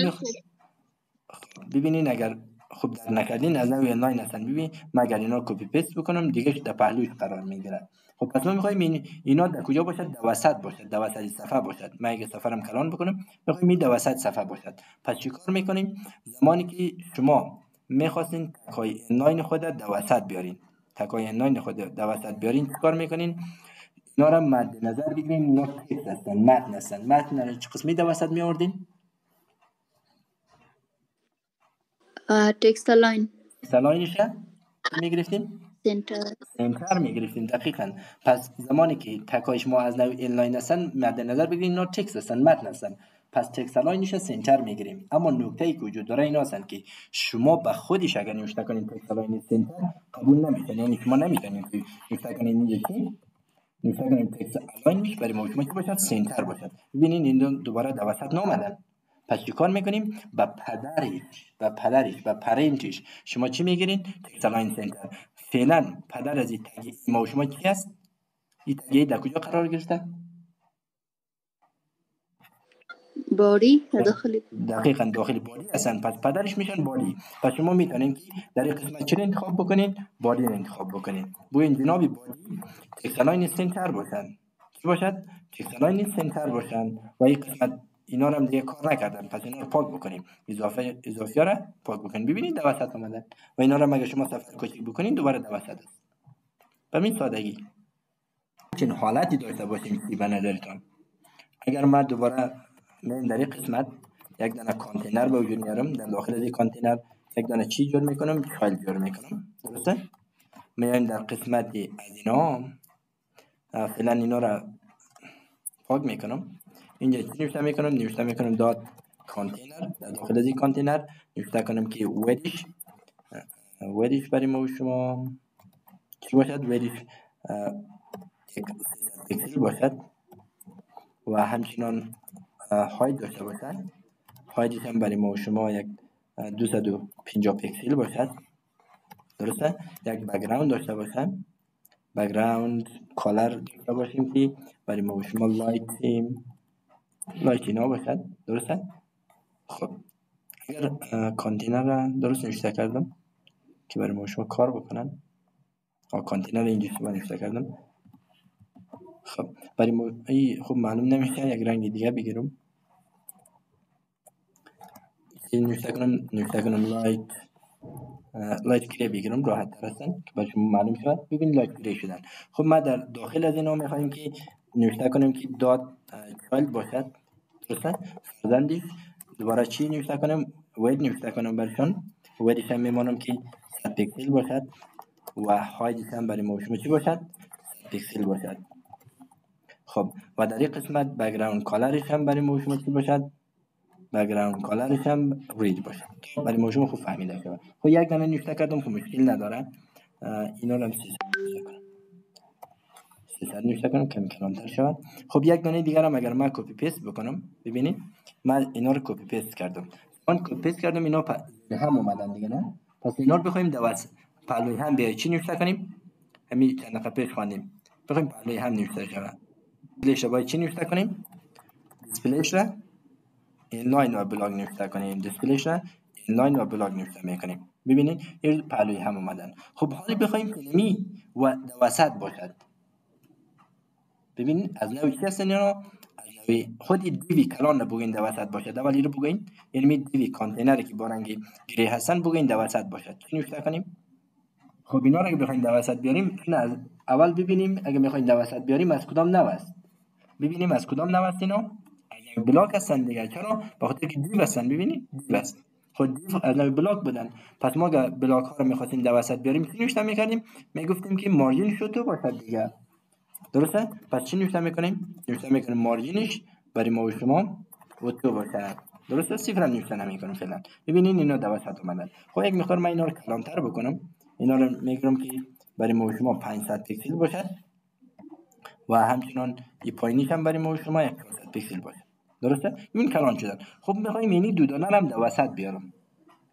ببینین اگر خوب در نکردین از نوع اینلاین هستن. ببین من اگر اینا کپی پیست بکنم دیگه در پهلوش قرار میگیره. خب پس ما میخوایم اینا در کجا باشد؟ در وسط باشد، در وسط صفحه باشد. من اگه صفحه رو کلان بکنم میخوایم این در وسط صفحه باشد. پس چیکار میکنیم؟ زمانی که شما میخواستین تکای اینلاین خود در وسط بیارین، تکای اینلاین خود در وسط بیارین، چیکار میکنین؟ اینا رو مد نظر بگیرین. اینا تکست هستن، متن هستن. متن رو چه قسمی در وسط میآوردین؟ تکست لاین. سلاینشه میگرفتیم؟ سنتر میگرفتیم. دقیقاً. پس زمانی که تکایش ما از نوع اینلاین هستن مد نظر بگیریم اینا تکست هستن، متن هستن. پس تکست لاینش سنتر میگیریم. اما نکته‌ای که وجود داره اینا هستن که شما به خودش اگر نوشته کنین تکست لاین سنتر قبول نمیشه. یعنی شما نمیتونید نوشته کنین یکی نوشته کنین تکست لاین میشه برای ما شما که باشد سنتر باشد. ببینین این دوباره در وسط نامدن. پس چیکار میکنیم؟ به پرنتش شما چی میگیرین؟ تکست لاین سنتر. فعلا پدر از این تگ ما و شما کی است؟ این تگ در کجا قرار گرفته؟ بادی داخل. دقیقاً داخل بادی هستن. پس پدرش میشن بادی. پس شما میتونین که در این قسمت چه انتخاب بکنین؟ بادی رو انتخاب بکنین. بو این جنابی بادی تکست لاین سنتر باشن. چی باشد؟ تکست لاین سنتر باشن و این قسمت اینا رو هم دیگه کار نکردن. پس اینا رو پاک بکنیم. اضافی ها رو پاک بکنیم. ببینید در وسط اومدن و اینا رو اگه شما صفحه کوچیک بکنین دوباره در وسط است. به این سادگی. چنین حالتی داشته باشیم که به نظرتون اگر من دوباره من در این قسمت یک دانه کانتینر به وجود میارم، در داخل این کانتینر یک دانه چی جور میکنم؟ فایل جور میکنم. درسته؟ میایم در قسمت از اینا فعلا اینا را پاک میکنم. اینجا چی نوشته میکنم دات کانتینر. در داخل این کانتینر نوشته کنم که ویدش برای ما و شما چی باشد؟ ویدش یک پیکسل باشد و همچنان هایت داشته باشد. هایتش هم برای ما و شما یک 250 پیکسل باشد. درسته؟ یک بک‌گراند داشته باشم، بک‌گراند کالر داشته باشیم که برای ما و شما لایت اینا باشد. درسته؟ خب اگر کانتینر را درست نوشته کردم که برای ما و شما کار بکنن، کانتینر اینجوری من نوشته کردم. خب برای ما خب معلوم نمیشه، یک رنگ دیگه بگیرم. نوشته کنم لایت گری بگیرم، راحت تر هستن که برای شما معلوم شد. ببین لایت گری شدن. خب ما در داخل از اینا میخوایم که نوشته کنیم که دات چایلد باشد. درسته؟ فرزندش دوباره چی نوشته کنم؟ وید نوشته کنم برشان. ویدش هم میمانم که 100 پیکسل باشد و هایدش هم برای ما شما چی باشد؟ 100 پیکسل باشد. خب و در این قسمت بک‌گراند کالرش هم برای ما شما چی باشد؟ بک‌گراند کالرش هم رید باشه برای ما شما خوب فهمیده شود. خب یک دانه نوشته کردم که مشکل نداره. اینا رو هم 300 نوشته کنم کمی کلانتر شود. خب یک دانه دیگر هم اگر من کپی پیست بکنم، ببینید من اینا رو کپی پیست کردم. اینا هم اومدن دیگه نه؟ پس اینا رو بخوایم پهلوی هم بیای چی نوشته کنیم؟ همین چند دقیقه پیش خواندیم. بخوایم پهلوی هم نوشته شود. دیسپلیش باید چی نوشته کنیم؟ دیسپلیش را اینلاین و بلاگ نوشته کنیم. دیسپلیش را اینلاین و بلاگ نوشته میکنیم. ببینید این پهلوی هم اومدن. خب حالی بخوایم کلمی و وسط باشد. ببینید از نوع چی هستن اینا؟ از نوع خود دیوی کلان بگوین در وسط باشد. اولی رو بگوین یعنی دیوی کانتینری که با رنگ گری هستن بگوین در وسط باشد. چی نوشته کنیم؟ خب اینا رو اگه بخوایم در وسط بیاریم از اول ببینیم اگه میخوایم در وسط بیاریم از کدام نوع است. ببینیم از کدام نوع است اینا؟ اگه بلاک هستن دیگه. چرا؟ به خاطر که دیو هستن. ببینید دیو است. خود دیو از نوع بلاک بودن. پس ما اگه بلاک ها رو میخواستیم در وسط بیاریم چی نوشته میکردیم؟ میگفتیم که مارجینش تو باشد دیگه. درسته؟ پس چی نوشته میکنیم؟ نوشته میکنیم مارجینش برای ما و شما اتو باشد. درسته؟ صفر هم نوشته نمیکنم فعلا. ببینین اینا در وسط اومدن. خب یک مقدار من اینا رو کلانتر بکنم. اینا رو میگم که برای ما و شما 500 پیکسل باشد و همچنان این پایینیش هم برای ما و شما 100 پیکسل باشد. درسته؟ این کلان شدن. خب میخوایم یعنی دو دانه هم در وسط بیارم.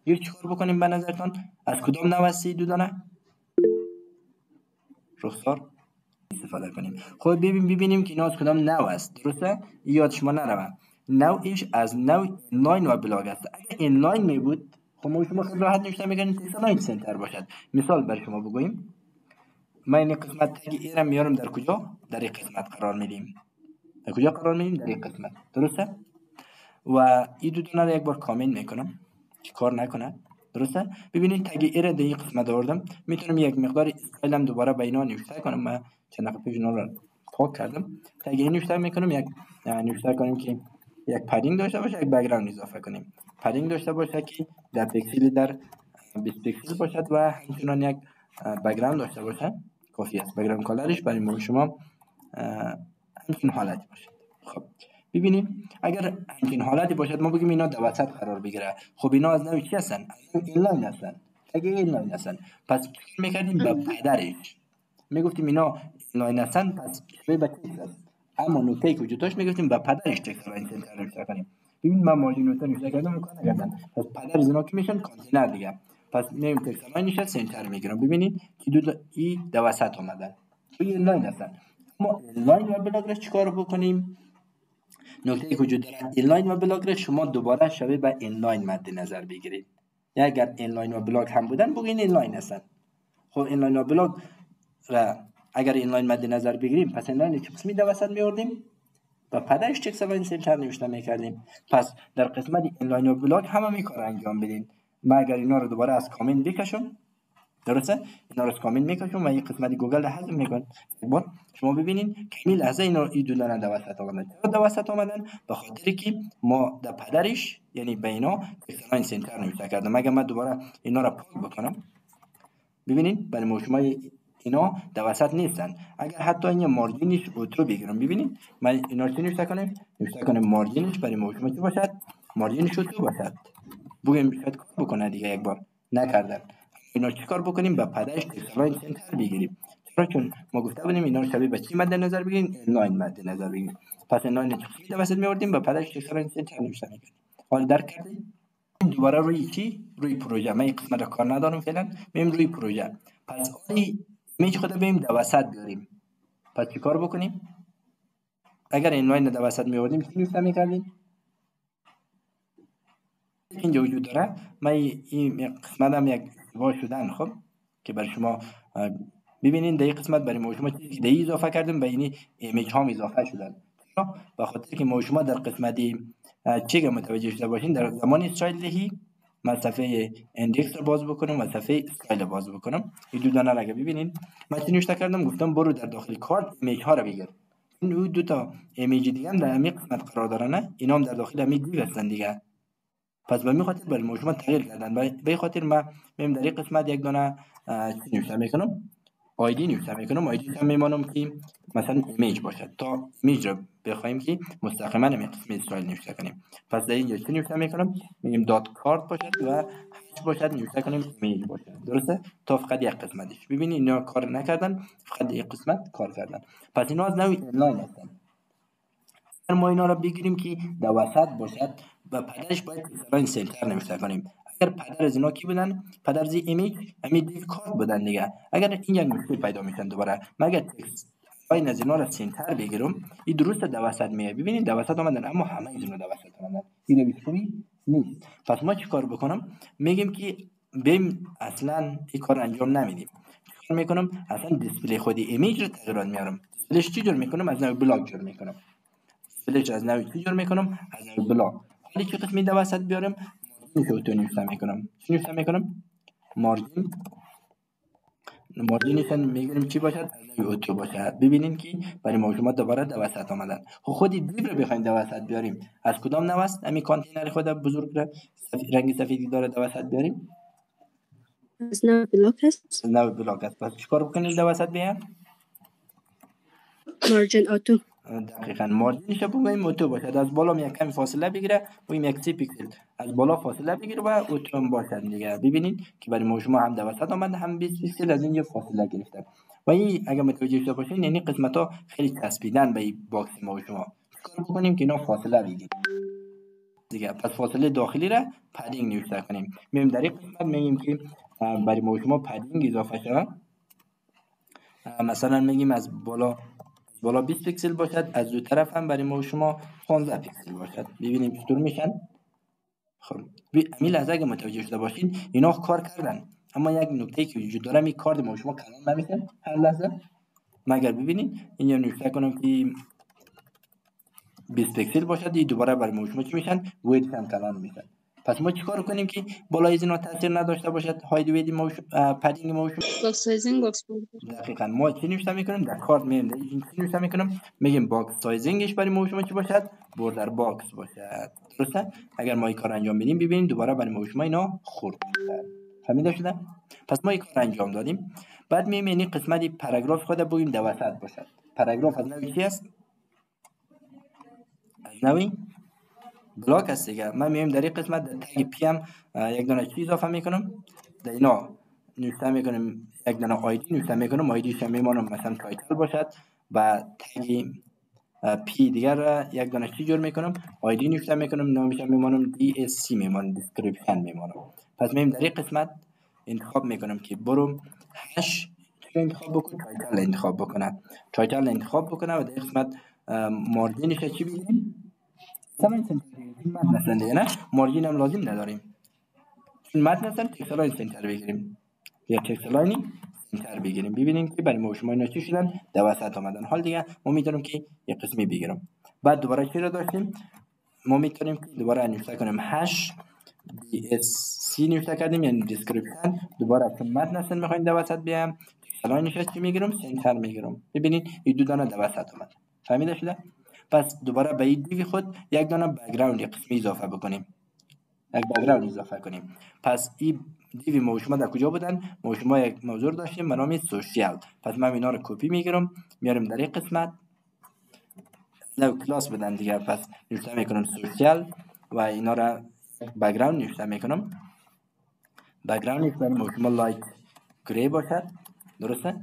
یه چیکار بکنیم به نظرتان؟ از کدام نوع است دو دانه؟ رخسار استفاده کنیم. خب ببینیم که اینا از کدام نوع است. درسته؟ یاد شما نروه. نوعش از نوع اینلاین و بلاگ است. اگر اینلاین می بود خب ما شما خیلی راحت نوشته میکنیم تکستلاین سنتر باشد. مثال برای شما بگوییم. ما این قسمت تگ ایرم میارم در کجا؟ در این قسمت قرار میدیم. در کجا قرار میدیم؟ در این قسمت. درسته؟ و این دو تا رو یک بار کامنت میکنم که کار نکنه. درسته؟ ببینید تگ ایر در این قسمت آوردم. میتونم یک مقدار استایلم دوباره به اینا نوشته کنم. من چند دقیقه پیش اینا رو پاک کردم. تگ این نوشته میکنم یک نوشته کنیم که یک پدینگ داشته باشه، یک بک‌گراند اضافه کنیم. پدینگ داشته باشه که در پیکسل در 20 پیکسل باشد و همچنان یک بک‌گراند داشته باشه. کافی است. بک‌گراند کالرش برای ما شما همین حالتی باشه. خب ببینیم اگر همین حالتی باشد ما بگیم اینا در وسط قرار بگیره. خب اینا از نوع چی هستن؟ از اینلاین هستن. اگه اینلاین هستن پس چی میکردیم؟ به پدرش میگفتیم اینا اینلاین هستن پس شبیه به تکس هست. اما نکته که وجود داشت میگفتیم به پدرش تکستلاین سنتر نوشته کنیم. ببین من مارجین نوشته نوشته کردم رو کار نکردم. پس پدر از اینا که میشن کانتینر دیگه. پس میایم تکستلاین نشه سنتر میگیرم. ببینید که دو ای در وسط اومدن. توی اینلاین هستن. ما اینلاین و بلاگ چیکار بکنیم؟ نکته که وجود داره اینلاین و بلاگ شما دوباره شبیه به اینلاین مد نظر بگیرید. یا اگر اینلاین و بلاگ هم بودن بگین اینلاین هستن. خب اینلاین و بلاگ را اگر اینلاین مد نظر بگیریم پس اینلاین چه قسمی در وسط میوردیم؟ و پدرش تکستلاین سنتر نوشته میکردیم. پس در قسمت اینلاین و بلاگ همین کار انجام بدین. من اگر اینا رو دوباره از کامنت بکشم، درسته؟ اینا رو از کامنت میکشم و این قسمت گوگل رو حذف میکنم. خب شما ببینین که این لحظه اینا این دو دانه در وسط اومدن. چرا در وسط اومدن؟ به خاطر که ما در پدرش یعنی به اینا تکستلاین سنتر نوشته کردم. اگر من دوباره اینا رو پاک بکنم ببینین برای ما شما اینا در وسط نیستن. اگر حتی این مارجینش اوترو بگیرم ببینید من اینا رو چی نوشته کنم؟ نوشته کنم مارجینش برای ما شما چی باشد؟ مارجینش اوترو باشد. بگیم شاید کار بکنه دیگه یک بار نکردن. اینا چی کار بکنیم؟ با پدرش تکستلاین سنتر بگیریم. چرا؟ چون ما گفته بودیم اینا رو شبیه به چی مد نظر بگیریم؟ اینلاین مد نظر بگیریم. پس اینلاین چی در وسط می‌آوردیم با پدرش تکستلاین سنتر نوشته می‌کردیم. حالا درک کردید؟ دوباره روی چی؟ روی پروژه. من این قسمت رو کار ندارم فعلا. میایم روی پروژه. پس ایمیج خود بریم در وسط بیاریم. پس چی کار بکنیم؟ اگر اینلاین در وسط می‌آوردیم چی نوشته می‌کردیم؟ اینجا وجود داره. من این قسمت هم یک وا شدن خب که برای شما ببینین در این قسمت برای ما شما چیزی که اضافه کردیم به این ایمیج ها اضافه شدن. به خاطر که ما شما در قسمت چیگه متوجه شده باشین در زمان استایل دهی من صفحه اندکس رو باز بکنم و صفحه استایل باز بکنم. این دو دانه رو ببینین من چی نوشته کردم؟ گفتم برو در داخل کارت ایمیج ها رو بگیر. این دو تا ایمیج دیگه هم در همین قسمت قرار دارن نه؟ اینا هم در داخل همین دیگه هستن دیگه. پس به این خاطر برای ما شما تغییر کردن. به این خاطر ما میام در این قسمت یک دانه چی نوشته میکنم؟ آیدی نوشته میکنم. آیدی هم میمانم که مثلا ایمیج باشد تا ایمیج رو بخوایم که مستقیما همین قسم استایل نوشته کنیم. پس در اینجا چی نوشته میکنم؟ میگیم دات کارت باشد و هیچ باشد نوشته کنیم ایمیج باشد. درسته؟ تا فقط یک قسمتش. ببینید اینا کار نکردن، فقط یک قسمت کار کردن. پس اینا از نوع اینلاین هستن. ما اینا رو بگیریم که در وسط باشد و پدرش باید تکستلاین سنتر نوشته کنیم. اگر پدر از اینا کی بودن؟ پدر از ایمیج همین دیو کارت بودن دیگه. اگر این یک مشکل پیدا میشن دوباره مگر تکست لاین از اینا را سنتر بگیرم، این درست دوسط میاد. ببینید دوسط آمدن اما همه اینا دوسط آمدن، اینو بیشتری نیست. پس ما چیکار بکنم؟ میگیم که بیم اصلا این کار انجام نمیدیم. چیکار میکنم؟ اصلا دیسپلی خود ایمیج رو تغییر میارم. دیسپلیش چی جور میکنم؟ از نوع بلاک جور میکنم. دیسپلیش از نوع چی جور میکنم؟ از نوع بلاک. حالا چه قسمی دوسط بیارم؟ مارجین رو تو نوشته میکنم. چی نوشته میکنم؟ مارجینش میگیریم چی باشد؟ از نوع اوتو باشد. ببینید که برای موضوعات دوباره دوسط آمدن. خود دیو رو بخوایم دوسط بیاریم، از کدام نوست؟ همین کانتینر خود بزرگ را رنگ سفیدی داره دوسط بیاریم. از نوع بلاک هست. از نوع بلاک است. پس چیکار بکنید دوسط بیاریم؟ مارجن آتو. دقیقاً مارجینش رو بگوییم اوتو باشد. از بالا یک کمی فاصله بگیره، بگوییم یک 3 پیکسل از بالا فاصله بگیره و اوتو هم باشد دیگه. ببینید که برای موضوع هم دوسط آمده هم 20 پیکسل از اینجا فاصله گرفته. و این اگه متوجه شده باشین یعنی قسمت ها خیلی چسبیدن به این باکس موضوع. کار بکنیم که اینا فاصله بگیریم دیگه. پس فاصله داخلی را پدینگ نوشته کنیم. میگیم در این قسمت میگیم که برای موضوع پدینگ اضافه شود. مثلا میگیم از بالا 20 پیکسل باشد، از دو طرف هم برای ما شما 15 پیکسل باشد. ببینیم چطور میشن. خب همین لحظه اگه متوجه شده باشین اینا کار کردن، اما یک نکته که وجود داره می کارد ما شما کلان نمیشه هر لحظه. مگر ببینید اینجا نوشته کنم که 20 پیکسل باشد، این دوباره برای ما شما چی میشن؟ وید هم کلان میشن. پس ما چیکار کنیم که بالای اینا تاثیر نداشته باشد هاید وید موشن پدینگ موشن؟ باکس سایزینگ باکس بورد. دقیقاً ما چی نوشته میکنیم در کارت میگیم این چی نوشته میکنیم؟ میگیم باکس سایزینگش برای موشن چی باشد؟ بوردر باکس باشد. درسته؟ اگر ما این کار انجام بدیم ببینید دوباره برای موشن اینا خورد میشه. فهمیده شده؟ پس ما این کار انجام دادیم. بعد میگیم این قسمت پاراگراف خود بگیم دوسط باشد. پاراگراف از نوع چی است؟ از نوع بلاک است دیگه. من میگم در این قسمت در تگ پی ام یک دونه چیز اضافه میکنم. در اینا نوشته میکنم یک دونه آیدی نوشته میکنم، آیدیش میمونم مثلا تایتل باشد و تگ پی دیگر یک دونه چی جور میکنم، آیدی نوشته میکنم، نامش میمونم دی اس سی میمونم، دیسکریپشن میمونم. پس میگم در این قسمت انتخاب میکنم که برم هش انتخاب بکنم، تایتل انتخاب بکنم، تایتل انتخاب بکنم و در این قسمت مارجینش چی بگیریم؟ 7 سنتر بگیریم. متن هستن دیگه نه مارجین هم لازم نداریم. چون متن هستن تکست لاین سنتر بگیریم یا تکست لاینی سنتر بگیریم. ببینیم که برای ما شما اینا چی شدن؟ دوسط آمدن. حال دیگه ما میتونیم که یک قسمی بگیرم. بعد دوباره چی رو داشتیم؟ ما میتونیم که دوباره نوشته کنیم هش دی اس سی نوشته کردیم یعنی دیسکریپشن. دوباره چون متن هستن میخوایم دوسط بیام تکست لاینش چی میگیرم؟ سنتر میگیرم. ببینید این دو دانه دوسط اومد. فهمیده شده؟ پس دوباره به این دیو خود یک دانه بک‌گراند قسمی اضافه بکنیم. یک بک‌گراند اضافه کنیم. پس این دیو ما شما در کجا بودن؟ ما شما یک موضوع داشتیم به نام سوشیال. پس من اینا رو کپی میگیرم میارم در این قسمت نو کلاس بدن دیگه. پس نوشته میکنم سوشیال و اینا رو بک‌گراند نوشته میکنم. بک‌گراندش برای ما شما لایت گری باشد. درسته؟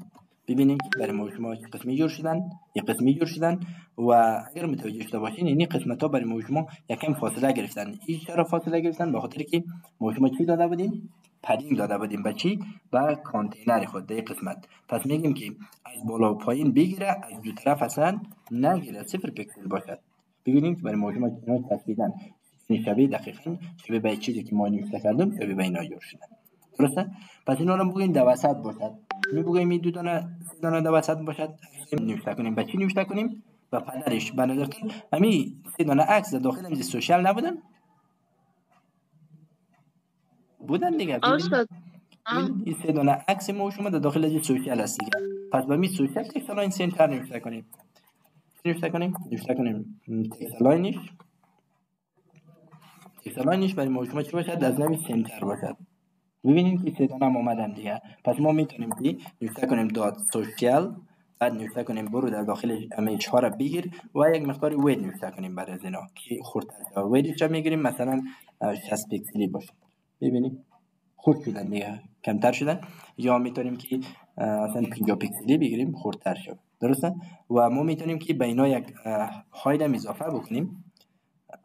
ببینیم که برای ما شما قسمی جور شدن، یک قسمی جور شدن و اگر متوجه شده باشین این قسمت ها برای ما شما یکم فاصله گرفتن. این چرا فاصله گرفتن؟ به خاطر که ما شما چی داده بودیم؟ پدینگ داده بودیم به چی؟ به کانتینر خود در قسمت. پس میگیم که از بالا و پایین بگیره، از دو طرف اصلا نگیره، 0 پیکسل باشد. ببینیم که برای ما شما اینا چسبیدن شبیه دقیقاً شبیه به چیزی که ما نوشته کردیم شبیه به اینا جور شدن. درسته؟ پس اینا رو بگیم دوسط باشد. میگوییم این دو دانه دوسط باشد. نوشته کنیم به چی نوشته کنیم؟ به پدرش. به نظر کن همین 3 دانه عکس داخل میز سوشال نبودن؟ بودن دیگه. استاد این 3 دانه عکس ما شما در داخل از سوشال هست دیگه. پس به می سوشال تکست لاین سنتر نوشته کنیم. نوشته کنیم تکست لاینش برای ما شما چی باشد؟ از نوع سنتر باشد. ببینیم که 3 دانه هم اومدن دیگه. پس ما میتونیم که نوشته کنیم دات سوشال، بعد نوشته کنیم برو در داخل امیج ها را بگیر و یک مقدار وید نوشته کنیم برای از اینا که خردتر شد. ویدش را میگیریم مثلا 60 پیکسلی باشه. ببینیم خرد شدن دیگه، کمتر شدن. یا میتونیم که مثلا 50 پیکسلی بگیریم، خردتر شد. درسته؟ و ما میتونیم که به اینا یک هاید هم اضافه بکنیم.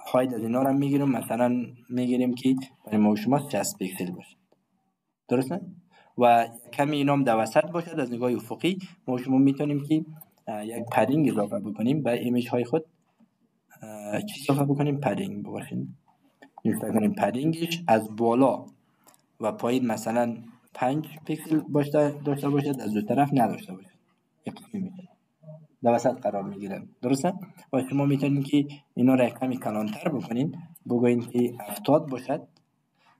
هایت از اینا رو میگیریم، مثلا میگیریم که برای ما و شما 60 پیکسل باشه، درسته؟ و کمی اینا هم در وسط باشد از نگاه افقی. ما و شما میتونیم که یک پدینگ اضافه بکنیم به ایمیج های خود. چی اضافه بکنیم؟ پدینگ باشیم، نوشته کنیم پدینگش از بالا و پایین مثلا 5 پیکسل داشته باشد، از دو طرف نداشته باشد، یک قسمی میشه در وسط قرار میگیره، درسته؟ و شما میتونید که اینا را کمی کلانتر بکنین، بگوین که 70 باشد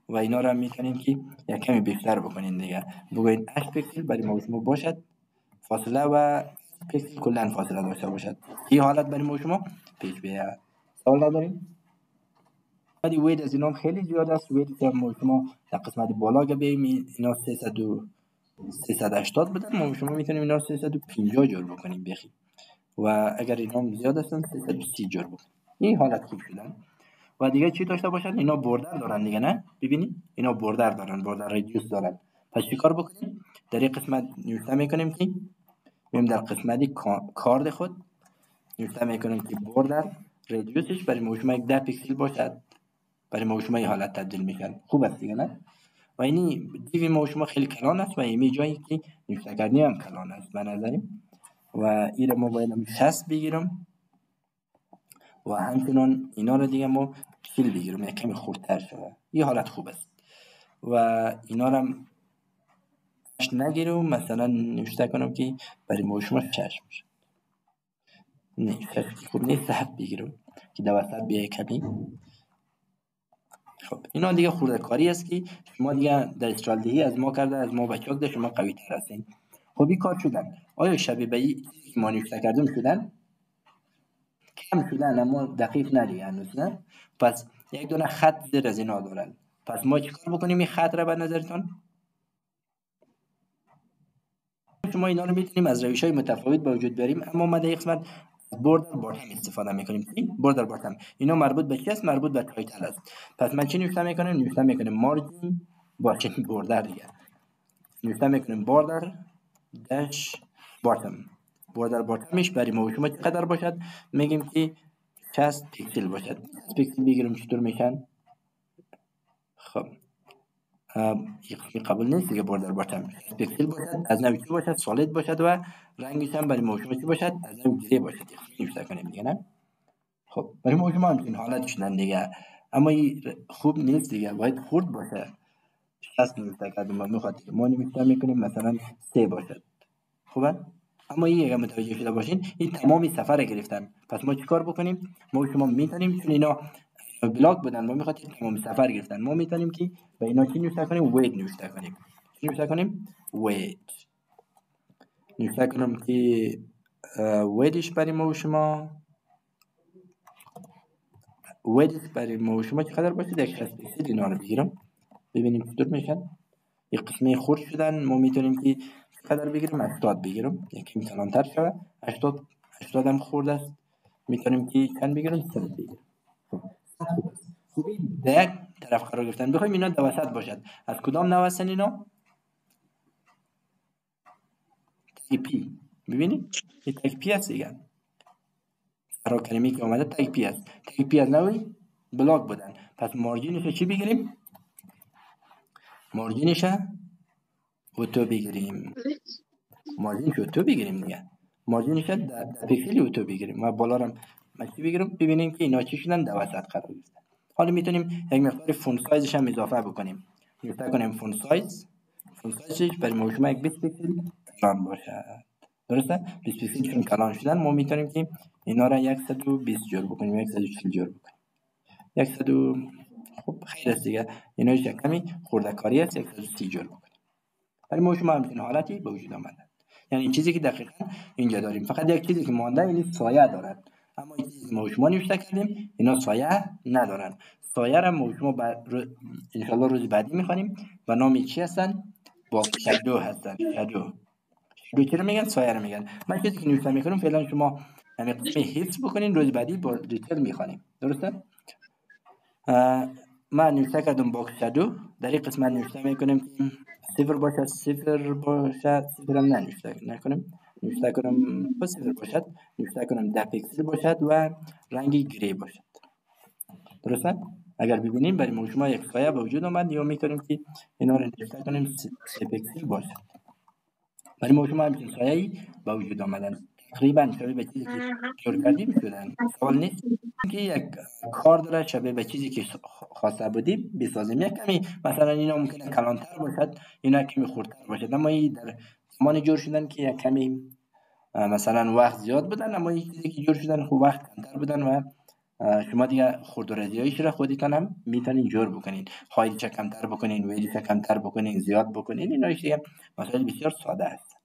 و اینا را میتونین که یک کمی بیشتر بکنین دیگه، بگوین 8 پیکسل برای ما و شما باشد، فاصله و پیکسل کلا فاصله داشته باشد. این حالت برای ما و شما پیش بیاد. سوال نداریم؟ ولی وید از اینا خیلی زیاد است. وید که ما و شما در قسمت بالا که بیم اینا 380 بدن، ما و شما میتونیم اینا 350 جور بکنیم بخی، و اگر اینا هم زیاد هستن 330 جور بکنیم. این حالت خوب شدن. و دیگه چی داشته باشن؟ اینا بوردر دارن دیگه، نه؟ ببینید اینا بوردر دارن، بوردر ریدیوس دارن. پس چی کار بکنیم؟ در این قسمت نوشته میکنیم که بیم در قسمت کارد خود نوشته میکنیم که بوردر ریدیوسش برای ما و شما 10 پیکسل باشد، برای ما و شما این حالت تبدیل میشن. خوب است دیگه، نه؟ و اینی دیوی ما و شما خیلی کلان است و اینی جایی که نوشته کردنی هم کلان است به نظریم. و این رو ما باید 60 بگیرم و همچنان اینا رو دیگه ما کیل بگیرم یک کمی خردتر شده. این حالت خوب است. و اینا رو هم نگیرم، مثلا نوشته کنم که برای ما و شما 6 میشه. نه 6 خوب نیست، 7 بگیرم که در وسط بیای کمی. خب اینا دیگه خورده کاری است که شما دیگه در استرالدهی از ما کرده، از ما بچه ده شما قوی تر هستین. خب این کار شدن. آیا شبیه به این که ما نوشته کردیم شدن؟ کم شدن اما دقیق ندیگه هنوز، نه؟ پس یک دونه خط زیر از اینا دارن. پس ما چیکار بکنیم این خط را به نظرتان؟ شما اینا رو میتونیم از روش های متفاوت به وجود بیاریم، اما ما در این قسمت بوردر باتم استفاده میکنیم. بوردر باتم اینا مربوط به چی است؟ مربوط به تایتل است. پس من چی نوشته میکنم؟ نوشته میکنم مارجین با چنین بوردر دیگه، نوشته میکنیم بوردر داش باتم. بوردر باتمش برای ما و شما چقدر باشد؟ میگیم که 60 پیکسل باشد. 60 پیکسل بگیرم چطور میشن؟ خب قبول نیست دیگه. بوردر باتم پیکسل باشد، از نوع چی باشد؟ سالید باشد و رنگش هم برای ما و شما چی باشد؟ از نوع گری باشد. نوشته کنیم دیگه، نه؟ خب برای ما و شما همچین حالت شدن دیگه، اما این خوب نیست دیگه، باید خرد باشه. 60 نوشته کردیم ما میخواد ما نوشته میکنیم مثلا 3 باشد. خوبه؟ اما این اگه متوجه شده باشین این تمامی سفر گرفتن. پس ما چیکار بکنیم؟ ما و شما میتونیم، چون اینا بلاک بودن ما میخواد تمامی سفر گرفتن، ما میتونیم که به اینا چی نوشته کنیم؟ وید نوشته کنیم. چی نوشته کنیم؟ وید نوشته کنیم که ویدش برای ما و شما چقدر باشه؟ 60 پیکسل. اینا رو بگیرم ببینیم چطور میشن. یک قسمه خرد شدن، ما میتونیم که چقدر بگیریم؟ 80 بگیرم، یکی کلانتر شده. 80 هم خورد است، میتونیم که چند بگیریم؟ 100 بگیریم. خوبی در یک طرف قرار گرفتن. بخوایم اینا در وسط باشد، از کدام نوع هستن اینا؟ تگ پی. ببینید این تگ پی هست دیگه، فرا کلمه‌ای که آمده تگ پی هست. تگ پی از نوعی بلاک بودن. پس مارجینش چی بگیریم؟ مارجینش اوتو بگیریم. مارجینش اوتو بگیریم دیگه. مارجینش در پیکسل اوتو بگیریم و بالا رو چی بگیریم؟ ببینیم که اینا چی شدن؟ در وسط قرار گرفتن. حالا میتونیم یک مقدار فونت سایزش هم اضافه بکنیم. نوشته کنیم فونت سایزش برای ما و شما 20 پیکسل کلان باشه. درسته؟ 20 پیکسل چون کلان شدن ما میتونیم که اینا را 120 جور بکنیم، 140 جور بکنیم. 100 خب خیلی است دیگه. اینا یک کمی خورده کاری است، 130 جور بکنیم. برای ما و شما همچین حالتی به وجود آمده. یعنی این چیزی که دقیقاً اینجا داریم، فقط یک چیزی که مانده این سایه دارد، اما این چیزی که ما و شما نوشته کردیم اینا سایه ندارن. سایه را ما و شما انشالله روز بعدی میخوانیم و نامی چی هستن؟ با شادو هستن. شادو چی رو میگن؟ سایه رو میگن. من چیزی که نوشته میکنم فعلا شما همین قسمه حفظ بکنین، روز بعدی با دیتیل میخوانیم. درسته؟ من نوشته کردم باکس شادو. در این قسمت نوشته میکنیم که 0 باشد، 0 باشد، 0 هم ننوشته نکنیم، نوشته کنم با 0 باشد، نوشته کنم 10 پیکسل باشد و رنگی گری باشد. درسته؟ اگر ببینیم برای موشما یک سایه به وجود آمد یا میتونیم که اینا رو نوشته کنیم 3 پیکسل باشه. برای موشما همچین سایه‌ای به وجود آمدن، تقریبا شبیه به چیزی که جور کردیم شدن. سوال نیست که یک کار داره شبیه به چیزی که خواسته بودیم بسازیم. یک کمی مثلا اینا ممکنه کلانتر باشد، اینا کمی خردتر باشد، اما این در زمان جور شدن که یک کمی مثلا وقت زیاد بدن، اما این چیزی که جور شدن خب وقت کمتر بدن و شما دیگه خرد و رضاییش را خودتان هم میتونین جور بکنین، هایت چه کمتر بکنین، ویدت کمتر بکنین، زیاد بکنین. اینا دیگه مسائل بسیار ساده است.